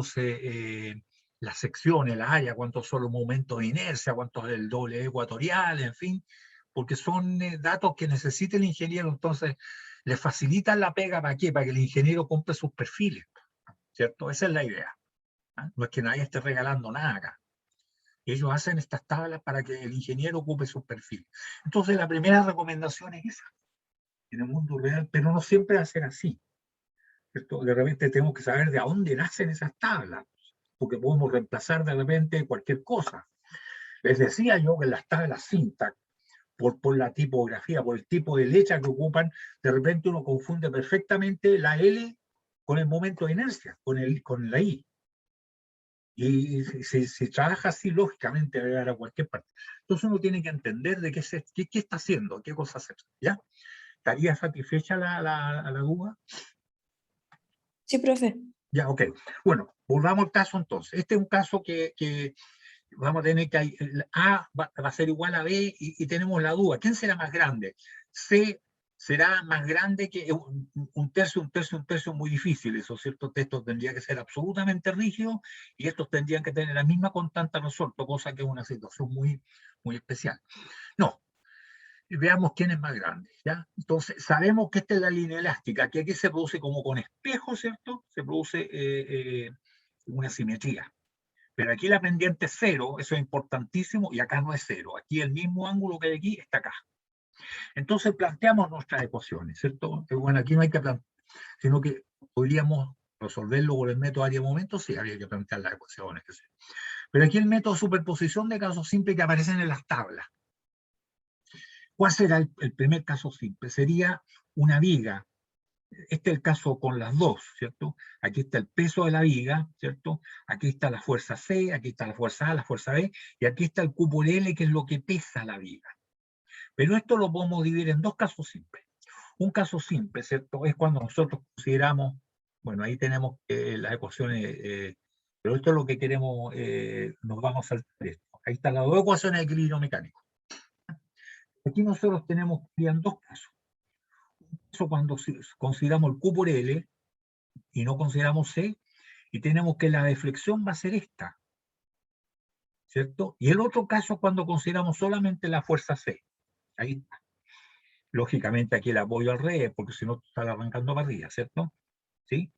las secciones, la área, cuántos son los momentos de inercia, cuántos es el doble ecuatorial, en fin, porque son datos que necesita el ingeniero, entonces le facilitan la pega, ¿para qué? Para que el ingeniero compre sus perfiles, ¿cierto? Esa es la idea. ¿Eh? No es que nadie esté regalando nada acá. Ellos hacen estas tablas para que el ingeniero ocupe sus perfiles. Entonces, la primera recomendación es esa, en el mundo real, pero no siempre va a ser así. ¿Cierto? De repente tenemos que saber de dónde nacen esas tablas, porque podemos reemplazar de repente cualquier cosa. Les decía yo que las tablas Syntax, por la tipografía, por el tipo de letra que ocupan, de repente uno confunde perfectamente la L con el momento de inercia, con la I. Y si trabaja así, lógicamente va a llegar a cualquier parte. Entonces uno tiene que entender de qué está haciendo, qué cosa hacer. ¿Ya? ¿Estaría satisfecha la duda? Sí, profe. Ya, ok. Bueno, volvamos al caso entonces. Este es un caso que vamos a tener que... A va a ser igual a B y tenemos la duda. ¿Quién será más grande? C será más grande que un tercio muy difícil. Esos ciertos textos tendrían que ser absolutamente rígidos y estos tendrían que tener la misma constante resuelto, cosa que es una situación muy, muy especial. No, veamos quién es más grande, ¿ya? Entonces, sabemos que esta es la línea elástica, que aquí se produce como con espejo, ¿cierto? Se produce una simetría. Pero aquí la pendiente es cero, eso es importantísimo, y acá no es cero. Aquí el mismo ángulo que hay aquí está acá. Entonces planteamos nuestras ecuaciones, ¿cierto? Bueno, aquí no hay que plantear, sino que podríamos resolverlo por el método área-momento, sí, habría que plantear las ecuaciones, qué sé. Pero aquí el método de superposición de casos simples que aparecen en las tablas. ¿Cuál será el primer caso simple? Sería una viga. Este es el caso con las dos, ¿cierto? Aquí está el peso de la viga, ¿cierto? Aquí está la fuerza C, aquí está la fuerza A, la fuerza B, y aquí está el Q por L, que es lo que pesa la viga. Pero esto lo podemos dividir en dos casos simples. Un caso simple, ¿cierto? Es cuando nosotros consideramos, bueno, ahí tenemos las ecuaciones, pero esto es lo que queremos, nos vamos a saltar esto. Ahí están las dos ecuaciones de equilibrio mecánico. Aquí nosotros tenemos dos casos. Un caso cuando consideramos el Q por L y no consideramos C, y tenemos que la deflexión va a ser esta, ¿cierto? Y el otro caso cuando consideramos solamente la fuerza C. Ahí está. Lógicamente aquí el apoyo al revés, porque si no está arrancando para arriba, ¿cierto? ¿Sí?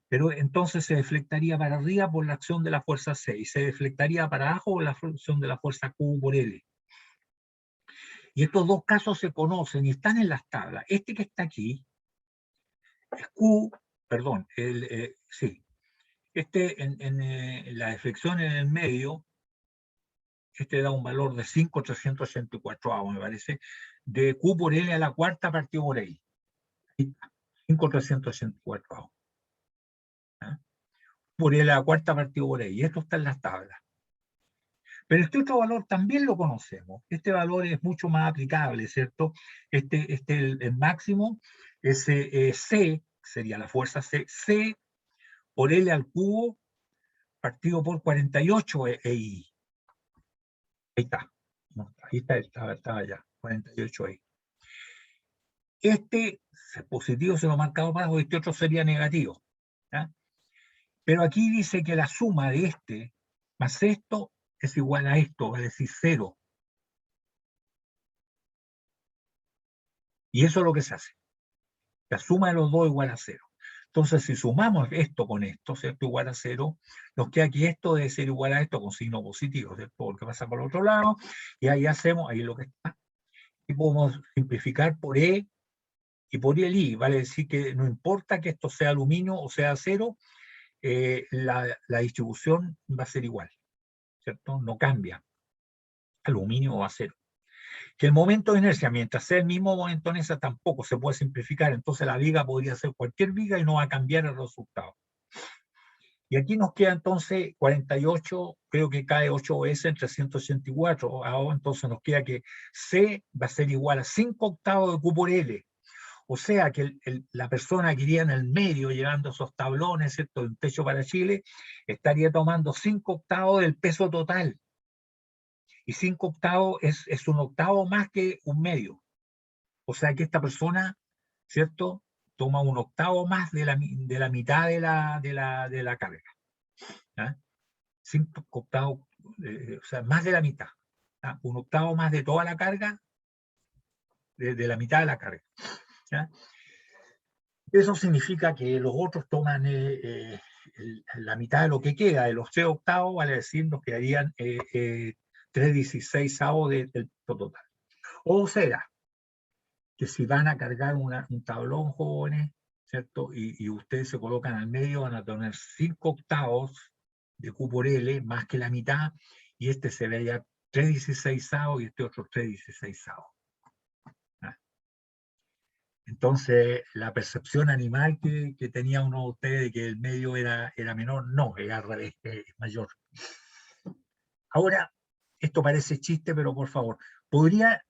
Pero entonces se deflectaría para arriba por la acción de la fuerza C y se deflectaría para abajo por la acción de la fuerza Q por L. Y estos dos casos se conocen y están en las tablas. Este que está aquí es Q, perdón, sí. Este en la deflexión en el medio, este da un valor de 5,384, me parece, de Q por L a la cuarta partido por ahí. 5,384. ¿ah? Por L a la cuarta partido por E, y esto está en las tablas. Pero este otro valor también lo conocemos. Este valor es mucho más aplicable, ¿cierto? El máximo es C, sería la fuerza C por L al cubo partido por 48 EI. Ahí está. No, ahí estaba ya, 48 EI. Este positivo se lo he marcado para abajo, este otro sería negativo. ¿Ya? Pero aquí dice que la suma de este más esto es igual a esto, va a decir 0. Y eso es lo que se hace. La suma de los dos igual a 0. Entonces, si sumamos esto con esto, ¿cierto? Igual a 0, nos queda que esto debe ser igual a esto con signo positivo, ¿cierto? Porque pasa por el otro lado, y ahí hacemos, ahí lo que está, y podemos simplificar por E y por el I, vale decir que no importa que esto sea aluminio o sea acero, la distribución va a ser igual, ¿cierto? No cambia, aluminio o acero. Que el momento de inercia, mientras sea el mismo momento de inercia, tampoco se puede simplificar, entonces la viga podría ser cualquier viga y no va a cambiar el resultado. Y aquí nos queda entonces 48, creo que cae 8S en 384, ahora entonces nos queda que C va a ser igual a 5 octavos de Q por L. O sea que la persona que iría en el medio llevando esos tablones, ¿cierto?, de un techo para Chile, estaría tomando 5 octavos del peso total. Y 5 octavos es un octavo más que un medio. O sea que esta persona, ¿cierto?, toma un octavo más de la mitad de la carga. ¿Ah? 5 octavos, o sea, más de la mitad. ¿Ah? Un octavo más de toda la carga, de la mitad de la carga. ¿Ah? Eso significa que los otros toman la mitad de lo que queda, de los 3 octavos, vale decir, nos quedarían 3/16 del total. O sea, que si van a cargar un tablón, jóvenes, ¿cierto? Y ustedes se colocan al medio, van a tener 5 octavos de Q por L, más que la mitad, y este se vería 3/16 y este otro 3/16. Entonces, la percepción animal que tenía uno de ustedes de que el medio era menor, no, era al revés, es mayor. Ahora, esto parece chiste, pero por favor, podría,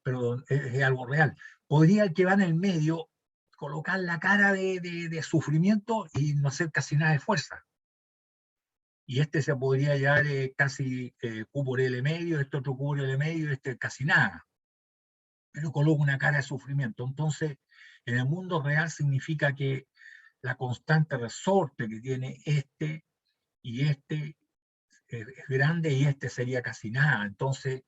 perdón, es algo real, podría el que va en el medio colocar la cara de sufrimiento y no hacer casi nada de fuerza. Y este se podría llevar casi Q por L medio, este otro Q por L medio, este casi nada. Pero coloca una cara de sufrimiento. Entonces, en el mundo real significa que la constante resorte que tiene este y este es grande y este sería casi nada. Entonces,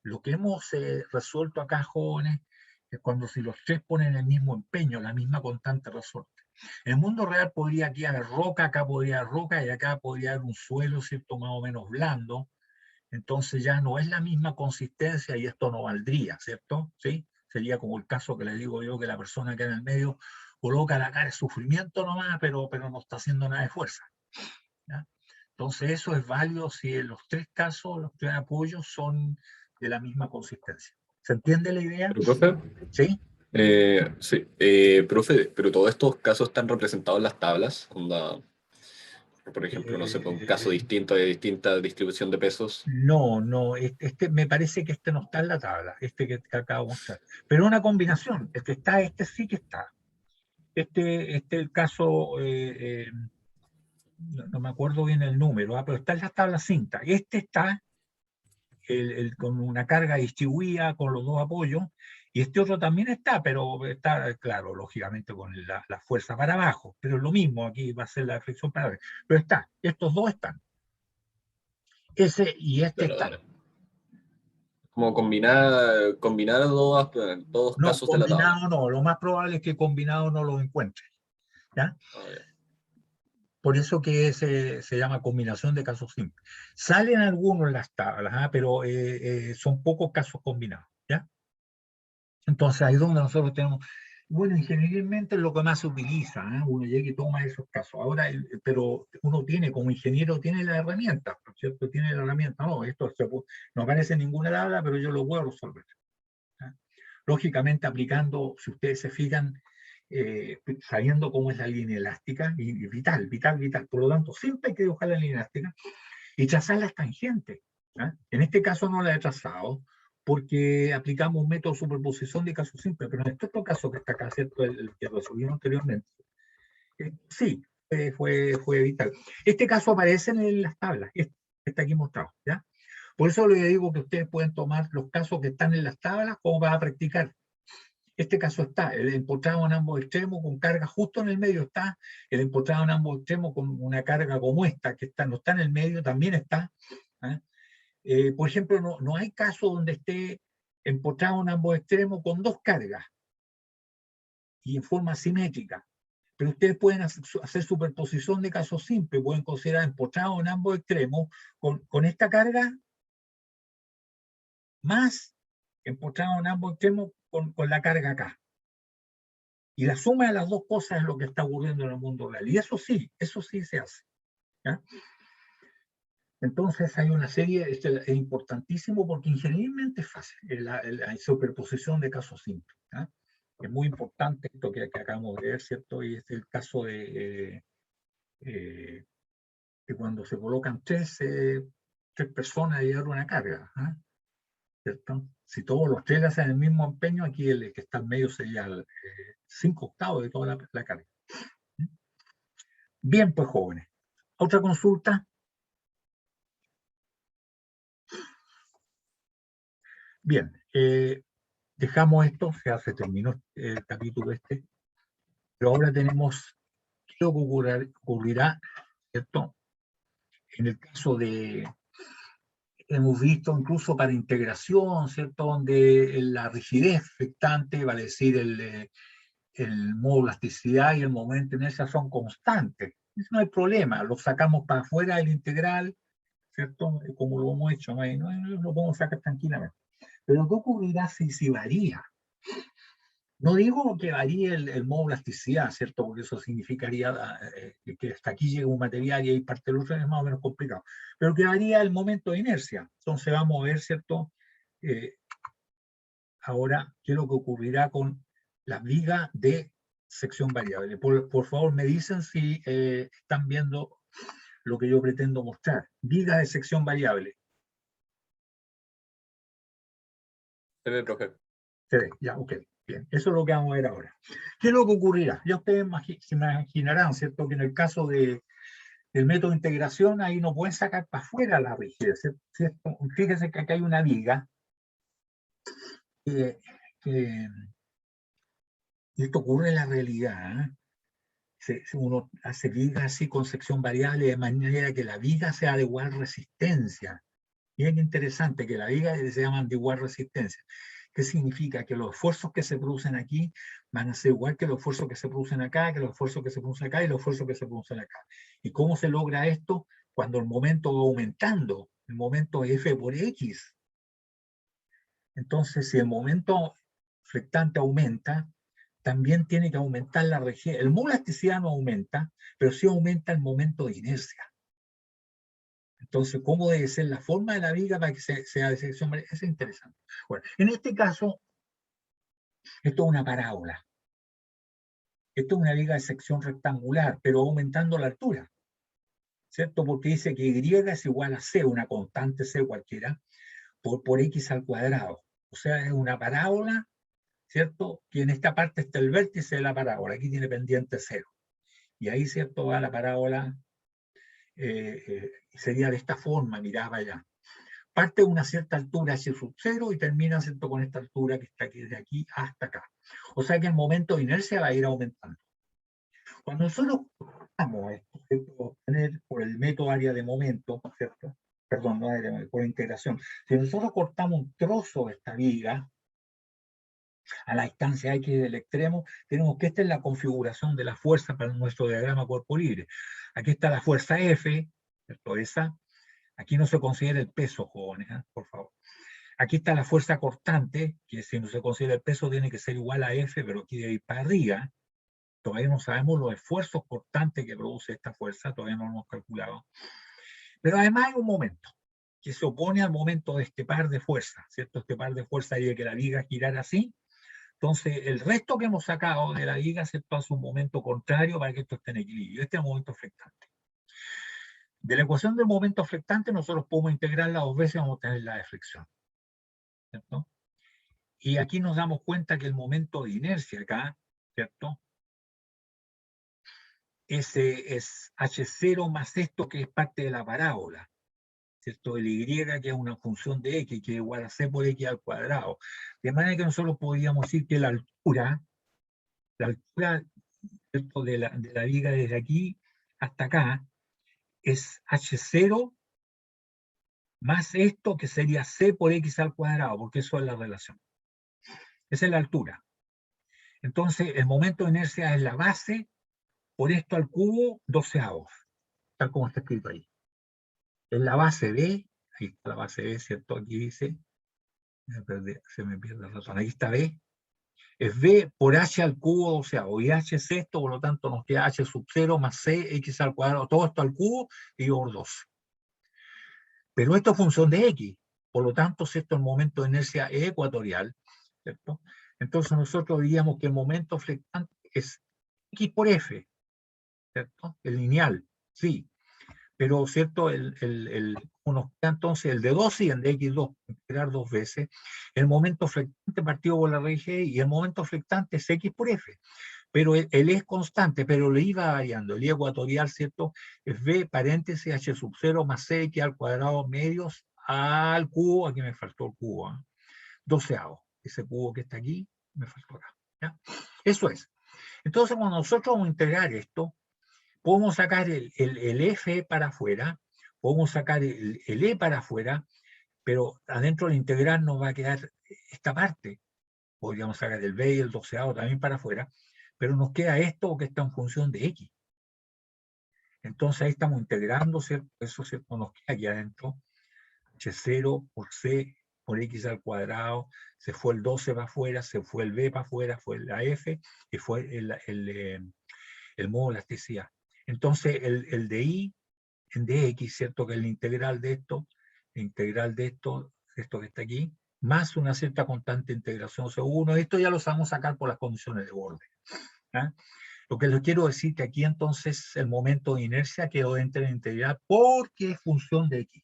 lo que hemos resuelto acá, jóvenes, es cuando si los tres ponen el mismo empeño, la misma constante resorte. En el mundo real podría aquí haber roca, acá podría haber roca y acá podría haber un suelo, ¿cierto?, más o menos blando. Entonces ya no es la misma consistencia y esto no valdría, ¿cierto? ¿Sí? Sería como el caso que le digo yo, que la persona que en el medio coloca la cara de sufrimiento nomás, pero no está haciendo nada de fuerza. ¿Ya? Entonces eso es válido si en los tres casos, los tres apoyos son de la misma consistencia. ¿Se entiende la idea? Pero, profe, ¿Sí? sí, profe, pero todos estos casos están representados en las tablas. Onda, por ejemplo, no sé, por un caso distinto de distinta distribución de pesos. No, me parece que este no está en la tabla, este que acabo de mostrar. Pero una combinación, el que está, este sí que está. El caso, no me acuerdo bien el número, pero está en la tabla cinta. Este está con una carga distribuida con los dos apoyos, y este otro también está, pero está, claro, lógicamente con la fuerza para abajo, pero es lo mismo, aquí va a ser la flexión para arriba. Pero está, estos dos están. Ese y este Claro, están. dale. Como combinar dos No, casos de la tabla. combinado no, lo más probable es que combinado no lo encuentre. ¿Ya? Ah, ya. Por eso que se llama combinación de casos simples. Salen algunos en las tablas, pero son pocos casos combinados. ¿Ya? Entonces ahí es donde nosotros tenemos, bueno, ingenierilmente es lo que más se utiliza, uno llega y toma esos casos. Ahora, pero uno tiene, como ingeniero, tiene la herramienta, ¿por cierto? Tiene la herramienta, no, no aparece en ninguna tabla, pero yo lo puedo resolver. ¿Ya? Lógicamente aplicando, si ustedes se fijan, sabiendo cómo es la línea elástica, y vital, vital, vital. Por lo tanto, siempre hay que dibujar la línea elástica y trazar las tangentes. ¿Ah? En este caso no la he trazado porque aplicamos un método de superposición de casos simples, pero en este otro caso que está acá, ¿cierto? El que resolvimos anteriormente, sí, fue vital. Este caso aparece en las tablas, está aquí mostrado, ¿ya? Por eso les digo que ustedes pueden tomar los casos que están en las tablas como para practicar. Este caso está, el empotrado en ambos extremos con carga justo en el medio está, el empotrado en ambos extremos con una carga como esta, que no está en el medio, también está. ¿Ah? Por ejemplo, no hay caso donde esté empotrado en ambos extremos con dos cargas y en forma simétrica. Pero ustedes pueden hacer superposición de casos simples, pueden considerar empotrado en ambos extremos con esta carga más empotrado en ambos extremos con la carga acá. Y la suma de las dos cosas es lo que está ocurriendo en el mundo real. Y eso sí se hace. ¿Ya? Entonces hay una serie, es importantísimo porque ingenierilmente es fácil, la superposición de casos simples. ¿Ya? Es muy importante esto que acabamos de ver, ¿cierto? Y es el caso de cuando se colocan tres personas y llevar una carga. ¿Ah? ¿Cierto? Si todos los tres hacen el mismo empeño, aquí el que está en medio sería 5/8 de toda la carga. Bien, pues jóvenes. ¿Otra consulta? Bien, dejamos esto, ya se terminó el capítulo este, pero ahora tenemos qué ocurrirá, ¿cierto? En el caso de, hemos visto incluso para integración, ¿cierto? Donde la rigidez flectante, vale decir, el modo elasticidad y el momento de inercia son constantes. Eso no hay problema, lo sacamos para afuera del integral, ¿cierto? Como lo hemos hecho, no lo podemos sacar tranquilamente. Pero ¿qué ocurrirá si varía? No digo que varíe el modo de elasticidad, ¿cierto? Porque eso significaría que hasta aquí llega un material y hay parte del otro, es más o menos complicado. Pero que varía el momento de inercia. Entonces vamos a ver, ¿cierto? Ahora, ¿qué es lo que ocurrirá con las vigas de sección variable? Por favor, me dicen si están viendo lo que yo pretendo mostrar. Vigas de sección variable. Se ve, profe. Se ve, ya, ok. Bien, eso es lo que vamos a ver ahora. ¿Qué es lo que ocurrirá? Ya ustedes se imaginarán, ¿cierto? Que en el caso del método de integración, ahí no pueden sacar para afuera la rigidez, ¿cierto? Fíjense que acá hay una viga que y esto ocurre en la realidad. Uno hace vigas así con sección variable de manera que la viga sea de igual resistencia. Bien interesante que la viga se llaman de igual resistencia. ¿Qué significa? Que los esfuerzos que se producen aquí van a ser igual que los esfuerzos que se producen acá, que los esfuerzos que se producen acá y los esfuerzos que se producen acá. ¿Y cómo se logra esto? Cuando el momento va aumentando, el momento F por X. Entonces, si el momento flectante aumenta, también tiene que aumentar la rigidez. El modo de elasticidad no aumenta, pero sí aumenta el momento de inercia. Entonces, ¿cómo debe ser la forma de la viga para que sea de sección variable? Es interesante. Bueno, en este caso, esto es una parábola. Esto es una viga de sección rectangular, pero aumentando la altura. ¿Cierto? Porque dice que Y es igual a C, una constante C cualquiera, por X al cuadrado. O sea, es una parábola, ¿cierto? Que en esta parte está el vértice de la parábola. Aquí tiene pendiente 0. Y ahí, ¿cierto? Va la parábola. Sería de esta forma, miraba allá. Parte de una cierta altura hacia sub 0 y termina, ¿cierto? Con esta altura que está aquí, de aquí hasta acá. O sea que el momento de inercia va a ir aumentando. Cuando nosotros cortamos esto, ¿cierto? Obtener por el método área de momento, ¿cierto? Perdón, no área de momento, por integración. Si nosotros cortamos un trozo de esta viga a la distancia X del extremo, tenemos que esta es la configuración de la fuerza para nuestro diagrama cuerpo libre. Aquí está la fuerza F, ¿cierto? Esa. Aquí no se considera el peso, jóvenes, ¿eh? Por favor. Aquí está la fuerza cortante, que si no se considera el peso tiene que ser igual a F, pero aquí debe ir para arriba. Todavía no sabemos los esfuerzos cortantes que produce esta fuerza, todavía no lo hemos calculado. Pero además hay un momento que se opone al momento de este par de fuerzas, ¿cierto? Este par de fuerzas haría que la viga girara así, Entonces, el resto que hemos sacado de la viga se pasa un momento contrario para que esto esté en equilibrio. Este es el momento flectante. De la ecuación del momento flectante, nosotros podemos integrarla 2 veces, vamos a tener la de flexión, ¿cierto? Y aquí nos damos cuenta que el momento de inercia acá, ¿cierto? Ese es H0 más esto que es parte de la parábola, ¿cierto? El Y, que es una función de X, que es igual a C por X al cuadrado. De manera que nosotros podríamos decir que la altura, ¿cierto? de la viga desde aquí hasta acá, es H0 más esto que sería C por X al cuadrado, porque eso es la relación. Esa es la altura. Entonces, el momento de inercia es la base por esto al cubo 12avos, tal como está escrito ahí. Es la base B, ahí está la base B, ¿cierto? Aquí dice, se me pierde la razón, ahí está B, es B por H al cubo 12avos, y H es esto, por lo tanto nos queda H sub 0 más C, X al cuadrado, todo esto al cubo, y por 12. Pero esto es función de X, por lo tanto, si esto es el momento de inercia ecuatorial, ¿cierto? Entonces nosotros diríamos que el momento flectante es X por F, ¿cierto? El lineal, sí. Pero, ¿cierto? Uno queda entonces el de 2 y el de X2, integrar 2 veces. El momento flectante partido por la raíz G y el momento flectante es X por F. Pero él es constante, pero le iba variando. El I ecuatorial, ¿cierto? Es B paréntesis H sub 0 más C X al cuadrado medios al cubo. Aquí me faltó el cubo, ¿eh? 12avos. Ese cubo que está aquí, me faltó acá. ¿Ya? Eso es. Entonces, cuando nosotros vamos a integrar esto, podemos sacar el F para afuera, podemos sacar el E para afuera, pero adentro del integral nos va a quedar esta parte. Podríamos sacar el B y el 12avo también para afuera, pero nos queda esto que está en función de X. Entonces ahí estamos integrando, ¿cierto? Eso, ¿cierto? Nos queda aquí adentro H0 por C por X al cuadrado, se fue el 12 para afuera, se fue el B para afuera, fue la F y fue el modo de elasticidad. Entonces, el de I en dx, ¿cierto? Que es la integral de esto que está aquí, más una cierta constante de integración C1. Esto ya lo sabemos sacar por las condiciones de borde. ¿Ya? Lo que les quiero decir que aquí entonces el momento de inercia quedó dentro de la integral porque es función de X.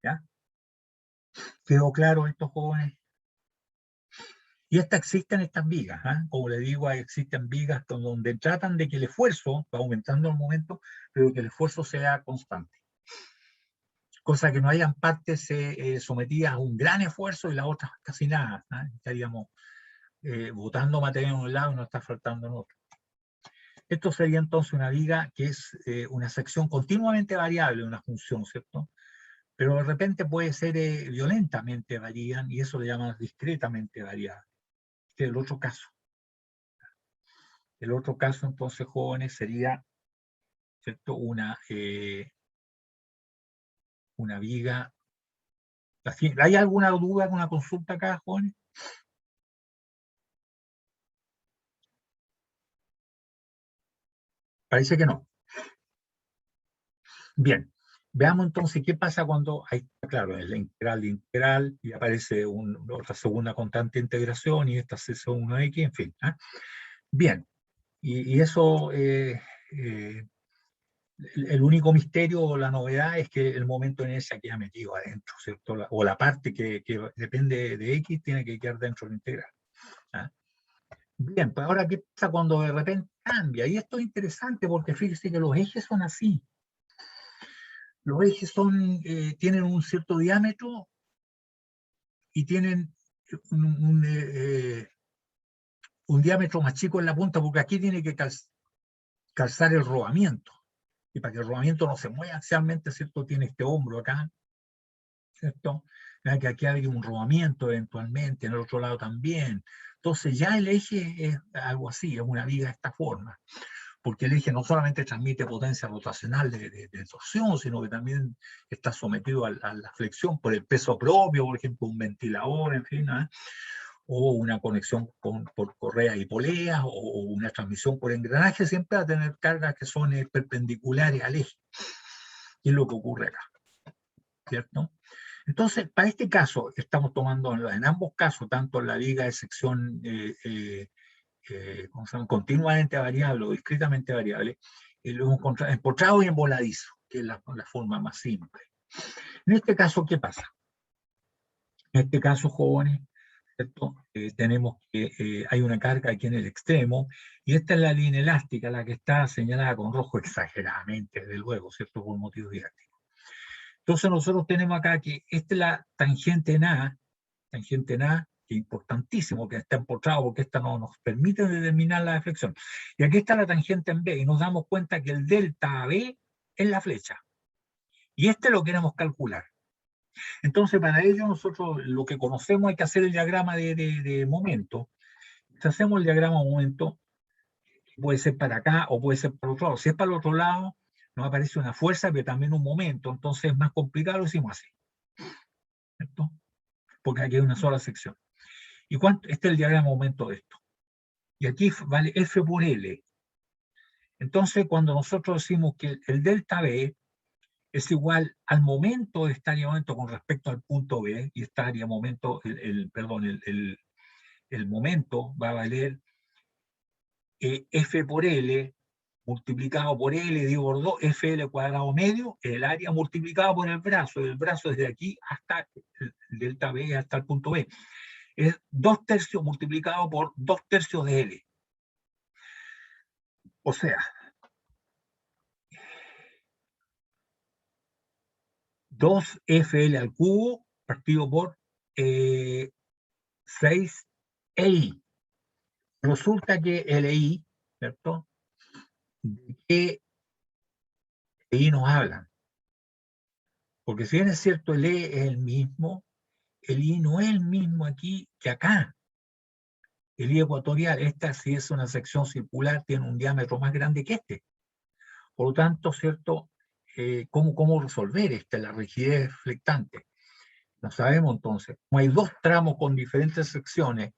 ¿Ya? ¿Quedó claro esto, jóvenes? Y existen estas vigas, ¿eh? Como les digo, existen vigas donde tratan de que el esfuerzo va aumentando al momento, pero que el esfuerzo sea constante. Cosa que no hayan partes sometidas a un gran esfuerzo y las otras casi nada, ¿eh? Estaríamos botando materia en un lado y no está faltando en otro. Esto sería entonces una viga que es una sección continuamente variable de una función, ¿cierto? Pero de repente puede ser violentamente varían y eso le llaman discretamente variable. Este es el otro caso. El otro caso, entonces, jóvenes, sería, ¿cierto? Una viga. ¿Hay alguna duda, alguna consulta acá, jóvenes? Parece que no. Bien, veamos entonces qué pasa cuando hay, claro, es la integral de integral y aparece otra segunda constante de integración y esta C1X, en fin. ¿Eh? Bien, y eso, el único misterio o la novedad es que el momento de inercia queda metido adentro, ¿cierto? O la parte que depende de X tiene que quedar dentro de la integral. ¿Eh? Bien, pues ahora, ¿qué pasa cuando de repente cambia? Y esto es interesante porque fíjese que los ejes son así. Los ejes tienen un cierto diámetro y tienen un diámetro más chico en la punta, porque aquí tiene que calzar el rodamiento. Y para que el rodamiento no se mueva axialmente, ¿cierto? Tiene este hombro acá, ¿cierto? Que aquí hay un rodamiento eventualmente, en el otro lado también. Entonces ya el eje es algo así, es una viga de esta forma. Porque el eje no solamente transmite potencia rotacional de torsión, sino que también está sometido a la flexión por el peso propio, por ejemplo, un ventilador, en fin, ¿eh? O una conexión por correa y poleas, o una transmisión por engranaje, siempre va a tener cargas que son perpendiculares al eje. Y es lo que ocurre acá, ¿cierto? Entonces, para este caso, estamos tomando en ambos casos, tanto en la liga de sección ¿cómo se llama? Continuamente variable o discretamente variable, lo hemos empotrado y emboladizo, que es la forma más simple. En este caso, ¿qué pasa? En este caso, jóvenes, ¿cierto? Tenemos que hay una carga aquí en el extremo, y esta es la línea elástica, la que está señalada con rojo exageradamente, desde luego, ¿cierto? Por motivos didácticos. Entonces nosotros tenemos acá que esta es la tangente en A, que es importantísimo que está empotrado, porque esta no nos permite determinar la deflexión. Y aquí está la tangente en B, y nos damos cuenta que el delta AB es la flecha. Y este lo queremos calcular. Entonces, para ello, nosotros lo que conocemos, hay que hacer el diagrama de momento. Si hacemos el diagrama de momento, puede ser para acá o puede ser para el otro lado. Si es para el otro lado, nos aparece una fuerza, pero también un momento. Entonces es más complicado, lo hicimos así, ¿cierto? Porque aquí hay una sola sección. ¿Y cuánto? Este es el diagrama de momento de esto. Y aquí vale F por L. Entonces, cuando nosotros decimos que el delta B es igual al momento de esta área de momento con respecto al punto B, y esta área de momento, el momento va a valer F por L multiplicado por L dividido por 2, FL cuadrado medio, el área multiplicado por el brazo desde aquí hasta el delta B, hasta el punto B. Es 2/3 multiplicado por 2/3 de L. O sea, 2FL al cubo partido por 6EI. Resulta que LI, ¿cierto? ¿De qué LI nos hablan? Porque si bien es cierto, el E es el mismo, el I no es el mismo aquí que acá. El I ecuatorial, esta sí es una sección circular, tiene un diámetro más grande que este. Por lo tanto, ¿cierto? ¿Cómo resolver la rigidez flectante? No sabemos entonces. Como hay dos tramos con diferentes secciones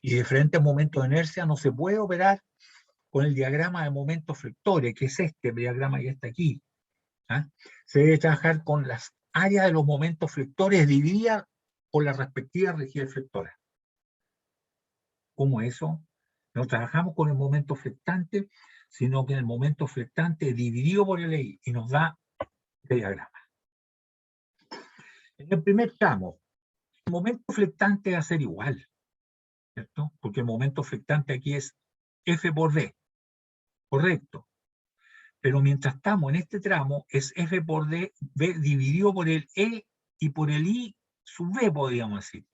y diferentes momentos de inercia, no se puede operar con el diagrama de momentos flectores, que es este diagrama que está aquí. ¿Ah? Se debe trabajar con las áreas de los momentos flectores divididas por la respectiva rigidez flectora. ¿Cómo eso? No trabajamos con el momento flectante, sino que el momento flectante dividido por el I, y nos da este diagrama. En el primer tramo, el momento flectante va a ser igual, ¿cierto? Porque el momento flectante aquí es F por D, correcto. Pero mientras estamos en este tramo, es F por D, B dividido por el E y por el I sub B, podríamos decir.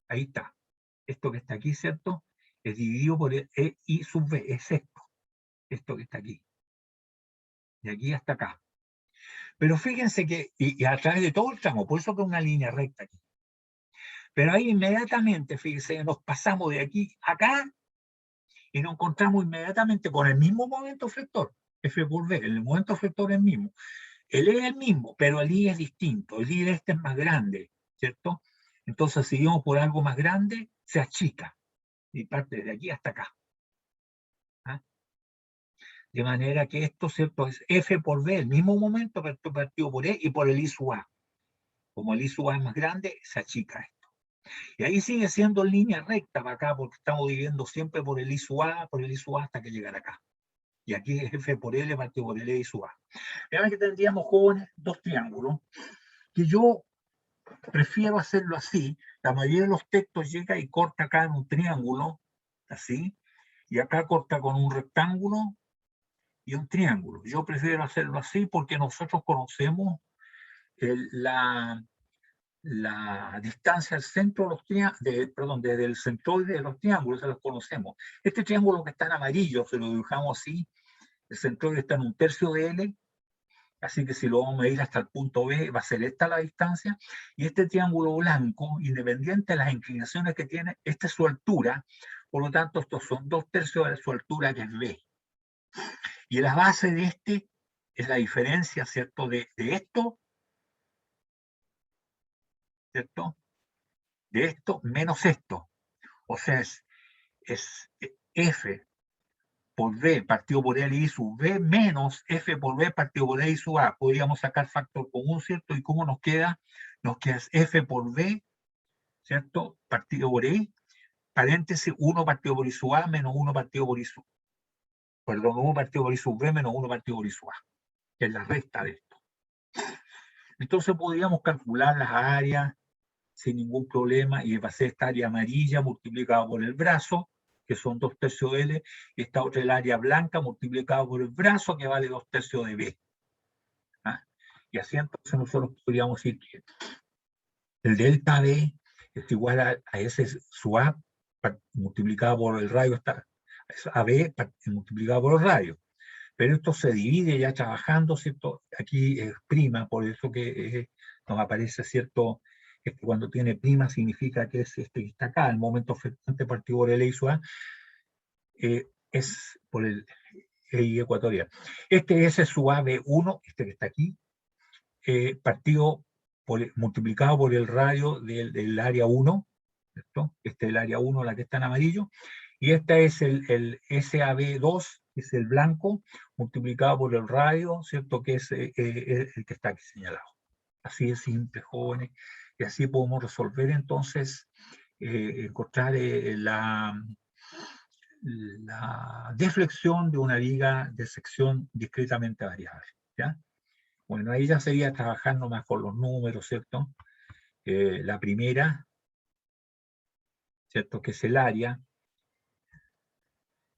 Ahí está. Esto que está aquí, ¿cierto? Es dividido por el E I sub B, es esto que está aquí. De aquí hasta acá. Pero fíjense que, y a través de todo el tramo, por eso que es una línea recta aquí. Pero ahí inmediatamente, fíjense, nos pasamos de aquí a acá y nos encontramos inmediatamente con el mismo momento flector, F por B, el momento flector es el mismo. El E es el mismo, pero el I es distinto. El I de este es más grande, ¿cierto? Entonces, si seguimos por algo más grande, se achica y parte de aquí hasta acá. ¿Ah? De manera que esto, ¿cierto? Es F por B, el mismo momento partido por E y por el I sub A. Como el I sub A es más grande, se achica esto. Y ahí sigue siendo línea recta para acá, porque estamos dividiendo siempre por el I sub A, hasta que llegar acá. Y aquí es F por L partido por el E I sub A. Vean que tendríamos, jóvenes, dos triángulos, que yo prefiero hacerlo así. La mayoría de los textos llega y corta acá en un triángulo, así, y acá corta con un rectángulo y un triángulo. Yo prefiero hacerlo así porque nosotros conocemos la distancia al centro de los triángulos, desde el centroide de los triángulos, se los conocemos. Este triángulo que está en amarillo, se lo dibujamos así, el centroide está en 1/3 de L, así que si lo vamos a medir hasta el punto B, va a ser esta la distancia, y este triángulo blanco, independiente de las inclinaciones que tiene, esta es su altura, por lo tanto estos son 2/3 de su altura, que es B. Y la base de este es la diferencia, ¿cierto?, de esto, ¿cierto?, de esto menos esto. O sea, es F por B partido por L I sub B menos F por B partido por L I sub A. Podríamos sacar factor común, ¿cierto? ¿Y cómo nos queda? nos queda F por B, ¿cierto? Partido por E, paréntesis, 1 partido por I sub A menos 1 partido por I sub, perdón, 1 partido por I sub B menos 1 partido por I sub A, que es la resta de esto. Entonces podríamos calcular las áreas sin ningún problema y va a ser esta área amarilla multiplicada por el brazo, que son 2/3 de L, y esta otra el área blanca multiplicada por el brazo, que vale 2/3 de B. ¿Ah? Y así entonces nosotros podríamos decir que el delta B es igual a S sub A multiplicado por el radio, AB multiplicado por el radio. Pero esto se divide ya trabajando, ¿cierto? Aquí es prima, por eso que nos aparece, ¿cierto? Cuando tiene prima significa que es este que está acá, el momento flectante partido por el E sub A, es por el EI ecuatorial. Este es sub A B1, este que está aquí, partido multiplicado por el radio del área 1, ¿cierto? Este es el área 1, la que está en amarillo, y este es el SAB2, que es el blanco, multiplicado por el radio, ¿cierto? Que es el que está aquí señalado. Así de simple, jóvenes, y así podemos resolver entonces, encontrar la deflexión de una viga de sección discretamente variable, ¿ya? Bueno, ahí ya sería trabajar nomás con los números, ¿cierto? La primera, ¿cierto? Que es el área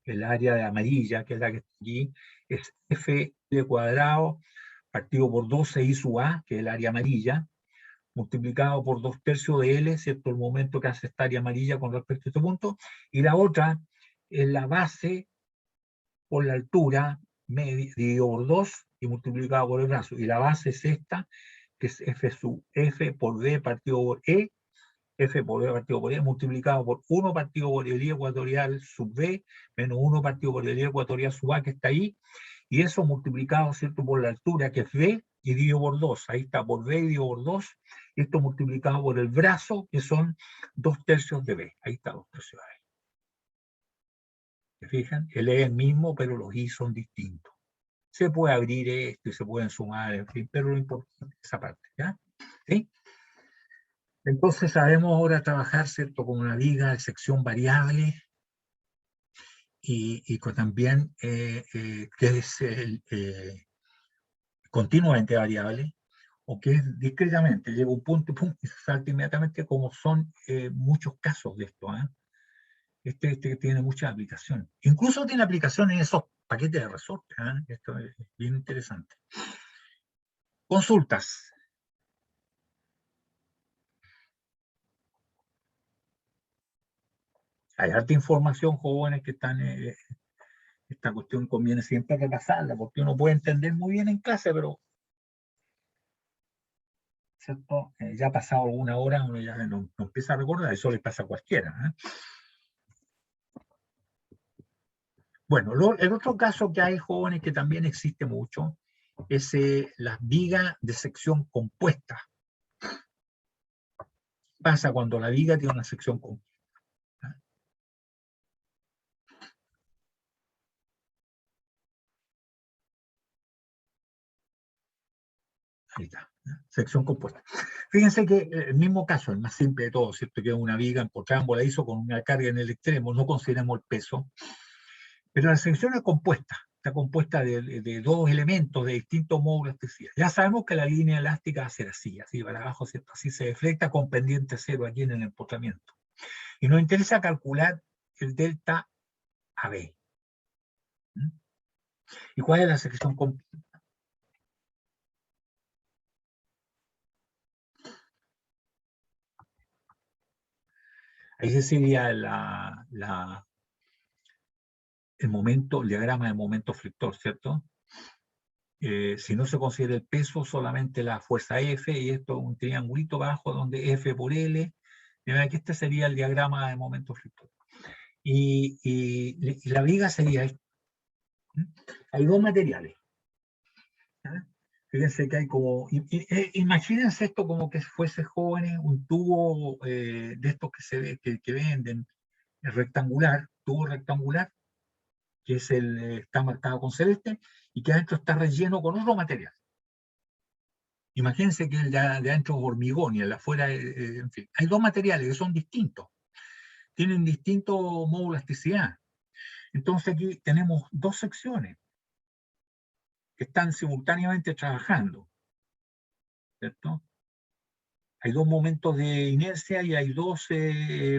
de amarilla, que es la que está aquí, es F de cuadrado partido por 12 I sub A, que es el área amarilla, multiplicado por 2/3 de L, ¿cierto? El momento que hace esta área amarilla con respecto a este punto, y la otra es la base por la altura, dividido por 2 y multiplicado por el brazo, y la base es esta, que es F por D partido por E, F por B partido por E, multiplicado por 1 partido por el I ecuatorial sub B, menos 1 partido por el I ecuatorial sub A, que está ahí, y eso multiplicado, ¿cierto?, por la altura, que es B, y dividido por 2, ahí está, por B y dividido por 2, y esto multiplicado por el brazo, que son 2/3 de B, ahí está 2/3 de B. ¿Se fijan? El E es el mismo, pero los I son distintos. Se puede abrir esto y se pueden sumar, en fin, pero lo importante es esa parte, ¿ya? ¿Sí? Entonces sabemos ahora trabajar, ¿cierto?, con una viga de sección variable y también que es continuamente variable, o que es discretamente, llega un punto y se salta inmediatamente, como son muchos casos de esto. Este tiene muchas aplicaciones. Incluso tiene aplicaciones en esos paquetes de resorte. Esto es bien interesante. Consultas. Hay harta información, jóvenes, que están... esta cuestión conviene siempre repasarla, porque uno puede entender muy bien en clase, pero ¿cierto? Ya ha pasado alguna hora, uno ya no empieza a recordar, eso le pasa a cualquiera. Bueno, el otro caso que hay, jóvenes, que también existe mucho, es las vigas de sección compuesta. ¿Qué pasa cuando la viga tiene una sección compuesta? Ahí está, sección compuesta. Fíjense que el mismo caso, el más simple de todo, ¿cierto? Que es una viga empotrada en voladizo con una carga en el extremo, no consideramos el peso, pero la sección es compuesta, está compuesta de dos elementos de distintos módulos de elasticidad. Ya sabemos que la línea elástica va a ser así para abajo, ¿cierto? Así se deflecta con pendiente cero aquí en el empotramiento. Y nos interesa calcular el delta AB. ¿Y cuál es la sección compuesta? Ahí sería el diagrama de momento flector, ¿cierto? Si no se considera el peso, solamente la fuerza F, y esto un triangulito abajo donde F por L, de manera que este sería el diagrama de momento flector. Y la viga sería esto. Hay dos materiales. Fíjense que hay como, imagínense esto como que fuese jóvenes, un tubo de estos que se ve, que venden, rectangular, tubo rectangular, que es está marcado con celeste, y que adentro está relleno con otro material. Imagínense que el de adentro es hormigón y el de afuera, en fin. Hay dos materiales que son distintos, tienen distinto módulo de elasticidad. Entonces aquí tenemos dos secciones que están simultáneamente trabajando, ¿cierto? Hay dos momentos de inercia y hay dos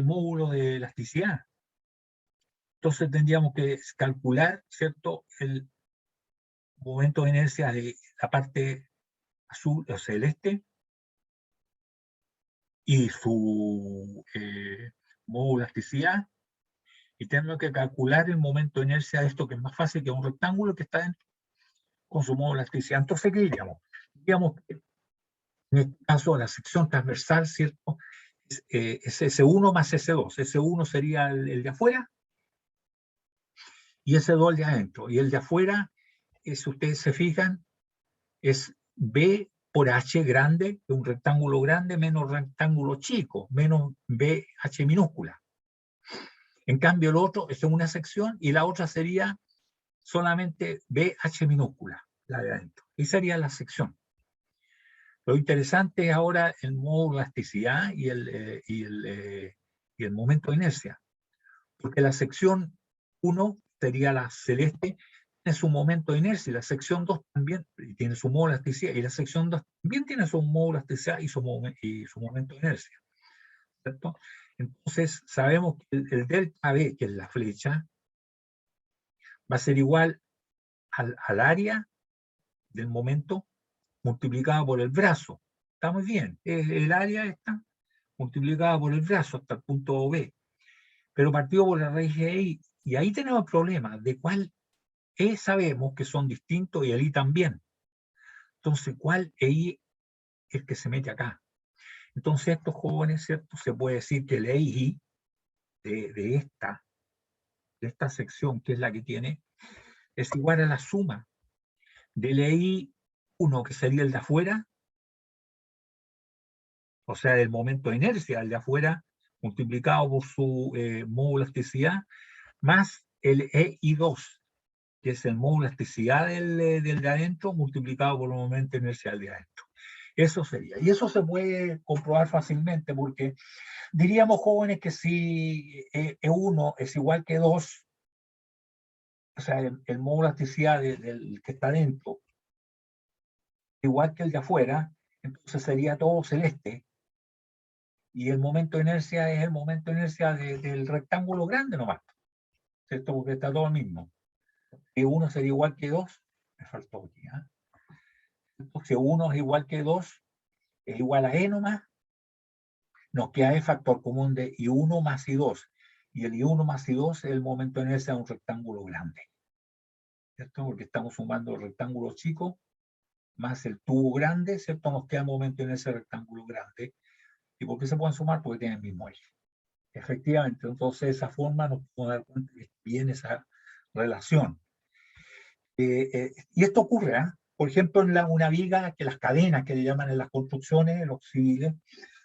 módulos de elasticidad. Entonces tendríamos que calcular, ¿cierto?, el momento de inercia de la parte azul o celeste y su módulo de elasticidad, y tenemos que calcular el momento de inercia de esto, que es más fácil que un rectángulo que está dentro, con su módulo de elasticidad. Entonces, ¿qué diríamos? Diríamos que en este caso la sección transversal, ¿cierto?, es S1 más S2. S1 sería el de afuera y S2 el de adentro. Y el de afuera, si ustedes se fijan, es B por H grande, de un rectángulo grande, menos rectángulo chico, menos BH minúscula. En cambio, el otro es una sección y la otra sería solamente BH minúscula, la de adentro. Y sería la sección. Lo interesante es ahora el módulo de elasticidad y el momento de inercia. Porque la sección 1 sería la celeste, tiene su momento de inercia, y la sección 2 también tiene su módulo de elasticidad, y la sección 2 también tiene su módulo de elasticidad y su momento de inercia, ¿cierto? Entonces sabemos que el delta B, que es la flecha, va a ser igual al área del momento multiplicado por el brazo. Está muy bien, el área está multiplicada por el brazo hasta el punto B, pero partido por la raíz de I, y ahí tenemos problemas de cuál E sabemos que son distintos y el I también. Entonces, ¿cuál EI es el que se mete acá? Entonces, estos jóvenes, ¿cierto? Se puede decir que el EI de esta sección, que es la que tiene, es igual a la suma del EI 1, que sería el de afuera, o sea, del momento de inercia, el de afuera, multiplicado por su módulo de elasticidad, más el EI2, que es el módulo de elasticidad del de adentro, multiplicado por el momento inercial de adentro. Eso sería. Y eso se puede comprobar fácilmente, porque diríamos, jóvenes, que si E1 es igual que 2, o sea, el módulo de elasticidad del que está dentro, igual que el de afuera, entonces sería todo celeste. Y el momento de inercia es el momento de inercia del rectángulo grande nomás, ¿cierto? Porque está todo el mismo. E1 sería igual que 2, me faltó aquí, ¿eh? Entonces 1 es igual que 2, es igual a E nomás, nos queda el factor común de I1 más I2, y el I1 más I2 es el momento de inercia de un rectángulo grande, ¿cierto? Porque estamos sumando el rectángulo chico más el tubo grande, ¿cierto? Nos queda el momento de inercia del rectángulo grande. ¿Y por qué se pueden sumar? Porque tienen el mismo eje. Efectivamente, entonces de esa forma nos podemos dar cuenta que viene esa relación. Y esto ocurre, ¿eh? Por ejemplo, en una viga, que las cadenas que le llaman en las construcciones, en los civiles,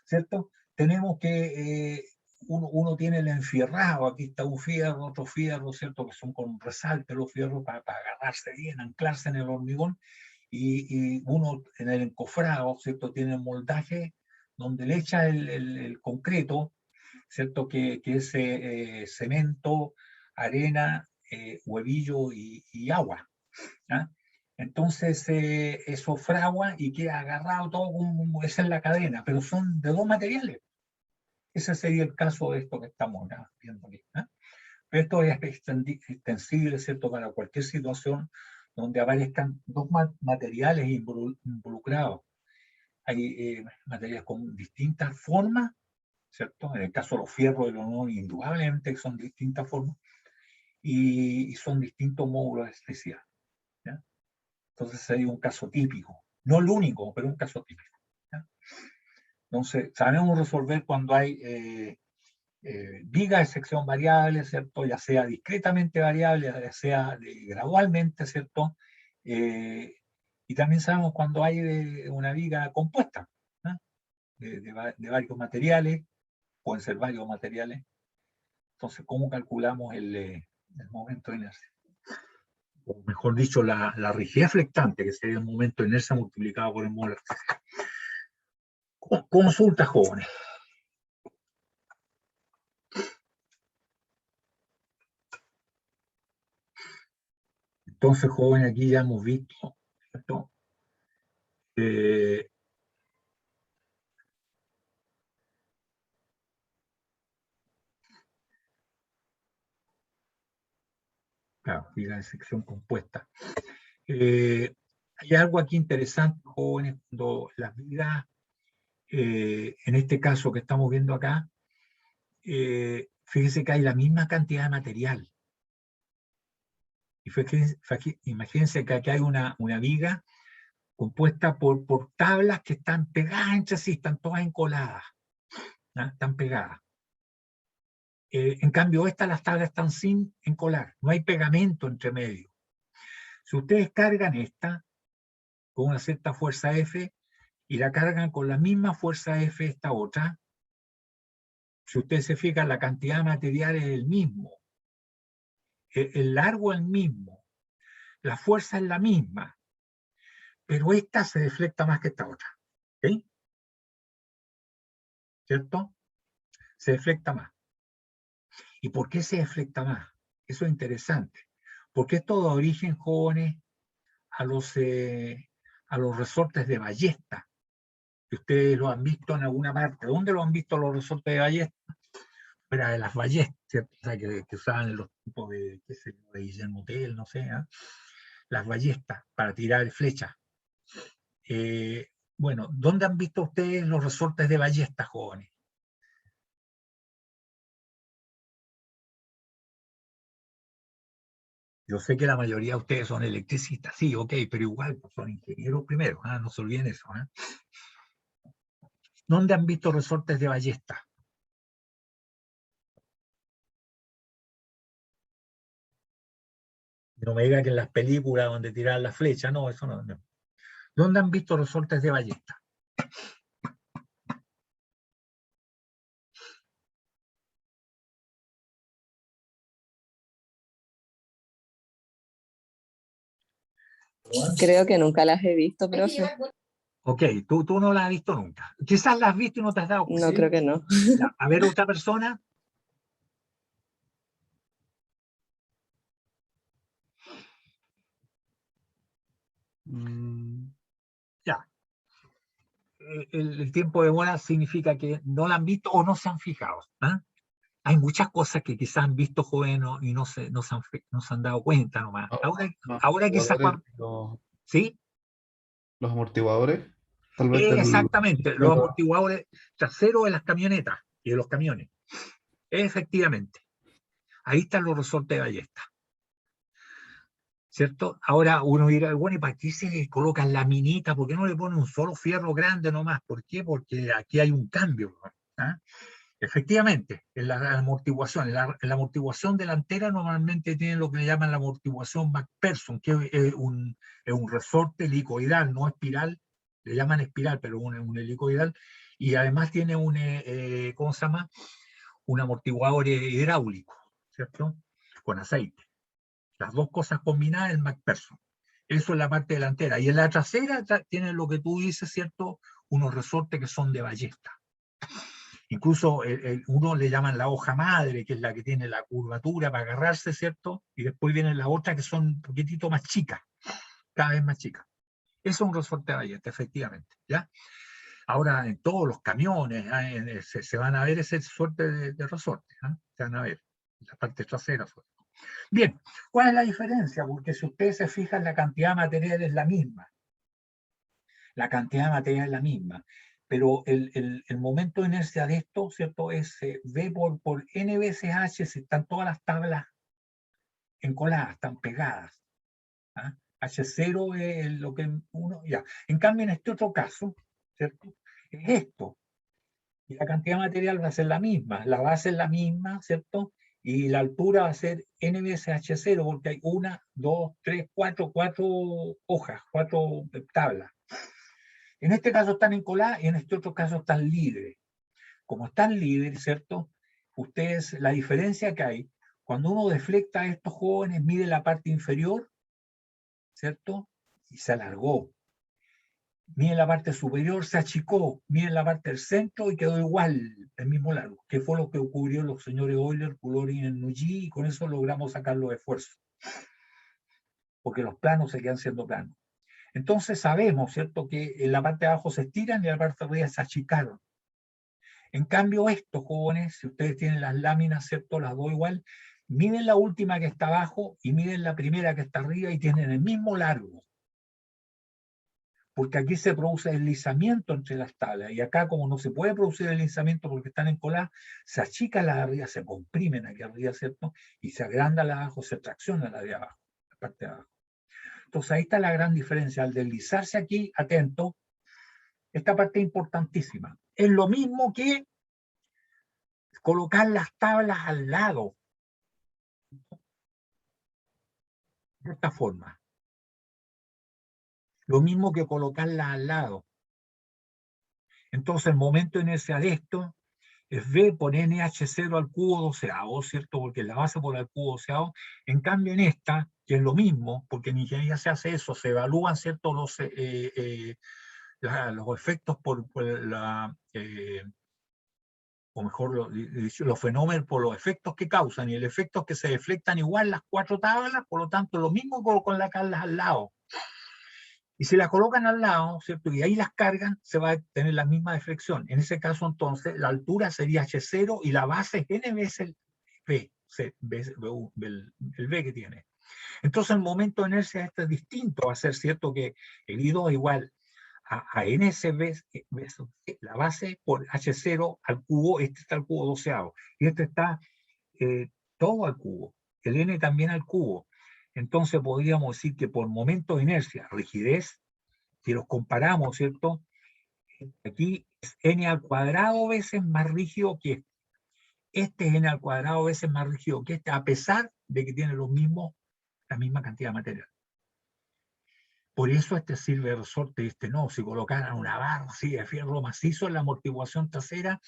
¿cierto? Tenemos que, uno tiene el enfierrado, aquí está un fierro, otro fierro, ¿cierto? Que son con resalte los fierros para agarrarse bien, anclarse en el hormigón, y uno en el encofrado, ¿cierto? Tiene el moldaje donde le echa el concreto, ¿cierto? Que es cemento, arena, huevillo y agua, ¿ya? Entonces eso fragua y queda agarrado todo, esa es la cadena, pero son de dos materiales. Ese sería el caso de esto que estamos viendo aquí, ¿eh? Pero esto es extensible, ¿cierto?, para cualquier situación donde aparezcan dos materiales involucrados. Hay materiales con distintas formas, ¿cierto? En el caso de los fierros y los no, indudablemente son distintas formas, y son distintos módulos de electricidad, ¿ya? Entonces sería un caso típico, no el único, pero un caso típico, ¿ya? Entonces, sabemos resolver cuando hay vigas de sección variable, ¿cierto? Ya sea discretamente variable, ya sea gradualmente, ¿cierto? Y también sabemos cuando hay una viga compuesta, ¿no? De varios materiales, pueden ser varios materiales. Entonces, ¿cómo calculamos el momento de inercia? o mejor dicho, la rigidez flectante, que sería el momento de inercia multiplicado por el módulo. Consulta, jóvenes. Entonces, jóvenes, aquí ya hemos visto, ¿cierto? Claro, viga de sección compuesta. Hay algo aquí interesante, jóvenes, cuando las vigas, en este caso que estamos viendo acá, fíjense que hay la misma cantidad de material. Y imagínense que aquí hay una viga compuesta por tablas que están pegadas entre sí, están todas encoladas, ¿no? Están pegadas. En cambio, las tablas están sin encolar, no hay pegamento entre medio. Si ustedes cargan esta con una cierta fuerza F y la cargan con la misma fuerza F esta otra, si ustedes se fijan, la cantidad de material es el mismo, el largo es el mismo, la fuerza es la misma, pero esta se deflecta más que esta otra. ¿Sí? ¿Cierto? Se deflecta más. ¿Y por qué se deflecta más? Eso es interesante. Porque esto da origen, jóvenes, a los resortes de ballesta, que ustedes lo han visto en alguna parte. ¿Dónde lo han visto los resortes de ballesta? Fuera de las ballestas, ¿cierto? O sea, que usaban en los tipos de, qué sé yo, de Guillermo Tell, no sé, ¿eh? Las ballestas para tirar flechas. Bueno, ¿dónde han visto ustedes los resortes de ballesta, jóvenes? Yo sé que la mayoría de ustedes son electricistas, sí, ok, pero igual pues, son ingenieros primero, ¿eh? No se olviden eso. ¿Eh? ¿Dónde han visto resortes de ballesta? No me diga que en las películas donde tiran la flecha, no, eso no. ¿Dónde han visto resortes de ballesta? Creo que nunca las he visto, profe. Ok, tú no las has visto nunca. Quizás las has visto y no te has dado cuenta. No, creo que no. Ya, a ver, otra persona. Ya. El tiempo de demora significa que no la han visto o no se han fijado. ¿Ah? Hay muchas cosas que quizás han visto jóvenes y no se han dado cuenta nomás. Ahora quizás ¿sí? Los amortiguadores, tal vez del... Exactamente, los amortiguadores traseros de las camionetas y de los camiones. Efectivamente. Ahí están los resortes de ballesta. ¿Cierto? Ahora uno dirá, bueno, ¿y para qué se le colocan la minita? ¿Por qué no le ponen un solo fierro grande nomás? ¿Por qué? Porque aquí hay un cambio. ¿Ah? Efectivamente, en la amortiguación, en la amortiguación delantera normalmente tiene lo que le llaman la amortiguación McPherson, que es un resorte helicoidal, no espiral, le llaman espiral, pero un helicoidal, y además tiene ¿cómo se llama? Un amortiguador hidráulico, ¿cierto? Con aceite. Las dos cosas combinadas, el McPherson. Eso es la parte delantera. Y en la trasera tiene lo que tú dices, ¿cierto? Unos resortes que son de ballesta. Incluso uno le llaman la hoja madre, que es la que tiene la curvatura para agarrarse, ¿cierto? Y después vienen las otras que son un poquitito más chicas, cada vez más chicas. Eso es un resorte de ballesta, efectivamente, ¿ya? Ahora en todos los camiones se van a ver ese suerte de resortes, ¿eh? Se van a ver, la parte trasera. Bien, ¿cuál es la diferencia? Porque si ustedes se fijan, la cantidad de material es la misma. La cantidad de material es la misma. Pero el momento de inercia de esto, ¿cierto? Es V por N veces H, si están todas las tablas encoladas, están pegadas. ¿Ah? H0 es lo que uno, ya. En cambio, en este otro caso, ¿cierto? Es esto. Y la cantidad de material va a ser la misma, la base es la misma, ¿cierto? Y la altura va a ser N veces H0, porque hay 1, 2, 3, 4 hojas, 4 tablas. En este caso están encoladas y en este otro caso están libres. Como están libres, ¿cierto? Ustedes, la diferencia que hay, cuando uno deflecta a estos jóvenes, mide la parte inferior ¿cierto? Y se alargó. Miren la parte superior, se achicó. Miren la parte del centro y quedó igual, el mismo largo, que fue lo que ocurrió los señores Euler, Coulomb y Nougy, y con eso logramos sacar los esfuerzos. Porque los planos seguían siendo planos. Entonces sabemos, ¿cierto?, que en la parte de abajo se estiran y en la parte de arriba se achicaron. En cambio, estos jóvenes, si ustedes tienen las láminas, ¿cierto?, las dos igual, miren la última que está abajo y miren la primera que está arriba y tienen el mismo largo. Porque aquí se produce deslizamiento entre las tablas, y acá como no se puede producir deslizamiento porque están encoladas, se achica la de arriba, se comprimen aquí arriba, ¿cierto? Y se agranda la de abajo, se tracciona la de abajo, la parte de abajo. Entonces ahí está la gran diferencia. Al deslizarse aquí, atento, esta parte es importantísima. Es lo mismo que colocar las tablas al lado, de esta forma. Lo mismo que colocarlas al lado. Entonces el momento de inercia de esto es V por NH0 al cubo doceavo, ¿cierto? Porque es la base por el cubo doceavo. En cambio en esta, que es lo mismo, porque en ingeniería se hace eso, se evalúan, ¿cierto?, los efectos o mejor, los fenómenos por los efectos que causan, y el efecto es que se deflectan igual las cuatro tablas, por lo tanto lo mismo con las tablas al lado. Y si las colocan al lado, ¿cierto?, y ahí las cargan, se va a tener la misma deflexión. En ese caso, entonces, la altura sería H0 y la base es N veces el V que tiene. Entonces, el momento de inercia este es distinto. Va a ser cierto que el I2 es igual a NSV, la base por H0 al cubo, este está al cubo doceavo, y este está todo al cubo, el N también al cubo. Entonces podríamos decir que por momento de inercia, rigidez, si los comparamos, ¿cierto? Aquí es N al cuadrado veces más rígido que este. Este es N al cuadrado veces más rígido que este, a pesar de que tiene la misma cantidad de material. Por eso este sirve de resorte y este no. Si colocaran una barra así de fierro macizo en la amortiguación trasera,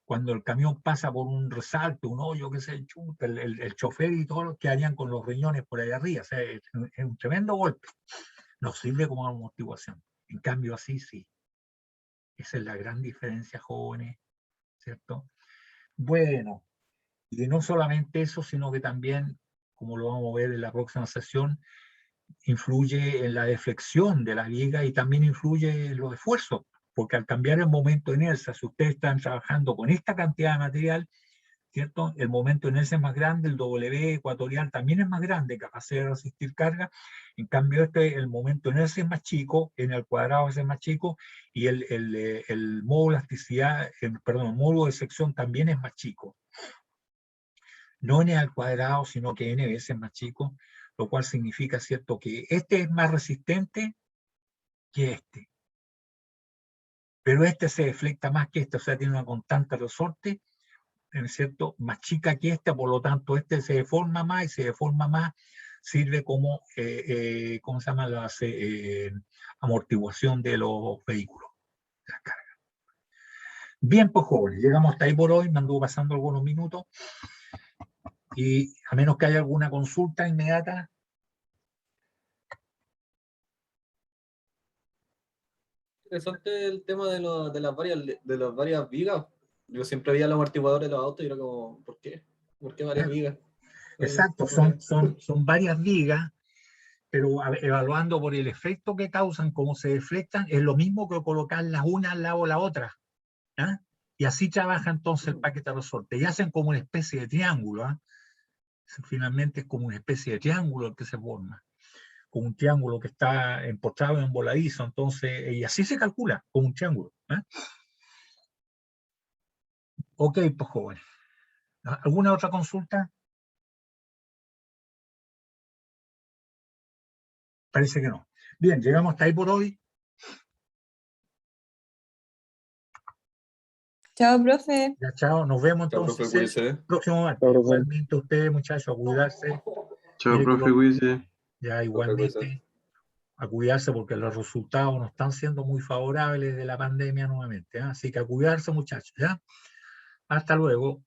cuando el camión pasa por un resalte, un hoyo, que se chuta, el chofer y todos los que harían con los riñones por ahí arriba. O sea, es un tremendo golpe. No sirve como amortiguación. En cambio, así sí. Esa es la gran diferencia, jóvenes, ¿cierto? Bueno, y no solamente eso, sino que también, como lo vamos a ver en la próxima sesión, influye en la deflexión de la viga y también influye en los esfuerzos, porque al cambiar el momento de inercia, si ustedes están trabajando con esta cantidad de material, ¿cierto?, el momento de inercia es más grande, el W ecuatorial también es más grande, capacidad de resistir carga. En cambio el momento de inercia es más chico, en el cuadrado es más chico, y el módulo de elasticidad, perdón, el módulo de sección también es más chico. No n al cuadrado, sino que n veces más chico, lo cual significa, ¿cierto?, que este es más resistente que este. Pero este se deflecta más que este, o sea, tiene una constante de resorte, ¿cierto?, más chica que esta, por lo tanto este se deforma más, y se deforma más, sirve como, ¿cómo se llama?, la amortiguación de los vehículos, las cargas. Bien, pues jóvenes, llegamos hasta ahí por hoy, me anduvo pasando algunos minutos, y a menos que haya alguna consulta inmediata. Interesante el tema de las varias vigas. Yo siempre veía los amortiguadores de los autos y era como, ¿por qué? ¿Por qué varias vigas? Exacto, son varias vigas, pero evaluando por el efecto que causan, cómo se deflectan, es lo mismo que colocarlas una al lado de la otra. ¿Ah? Y así trabaja entonces el paquete de resorte. Y hacen como una especie de triángulo. ¿Ah? Finalmente es como una especie de triángulo el que se forma. Como un triángulo que está empotrado en voladizo. Entonces, y así se calcula, como un triángulo. ¿Ah? Ok, pues jóvenes. ¿Alguna otra consulta? Parece que no. Bien, llegamos hasta ahí por hoy. Chao, profe. Ya, chao. Nos vemos Chao, entonces profe, cuídese. el próximo martes. Chao, profe. Igualmente ustedes, muchachos, a cuidarse. Chao, Mire que profe, cuídese. ya Profe, igualmente cuídese. a cuidarse porque los resultados no están siendo muy favorables de la pandemia nuevamente. ¿Eh? Así que a cuidarse, muchachos. ¿Ya? Hasta luego.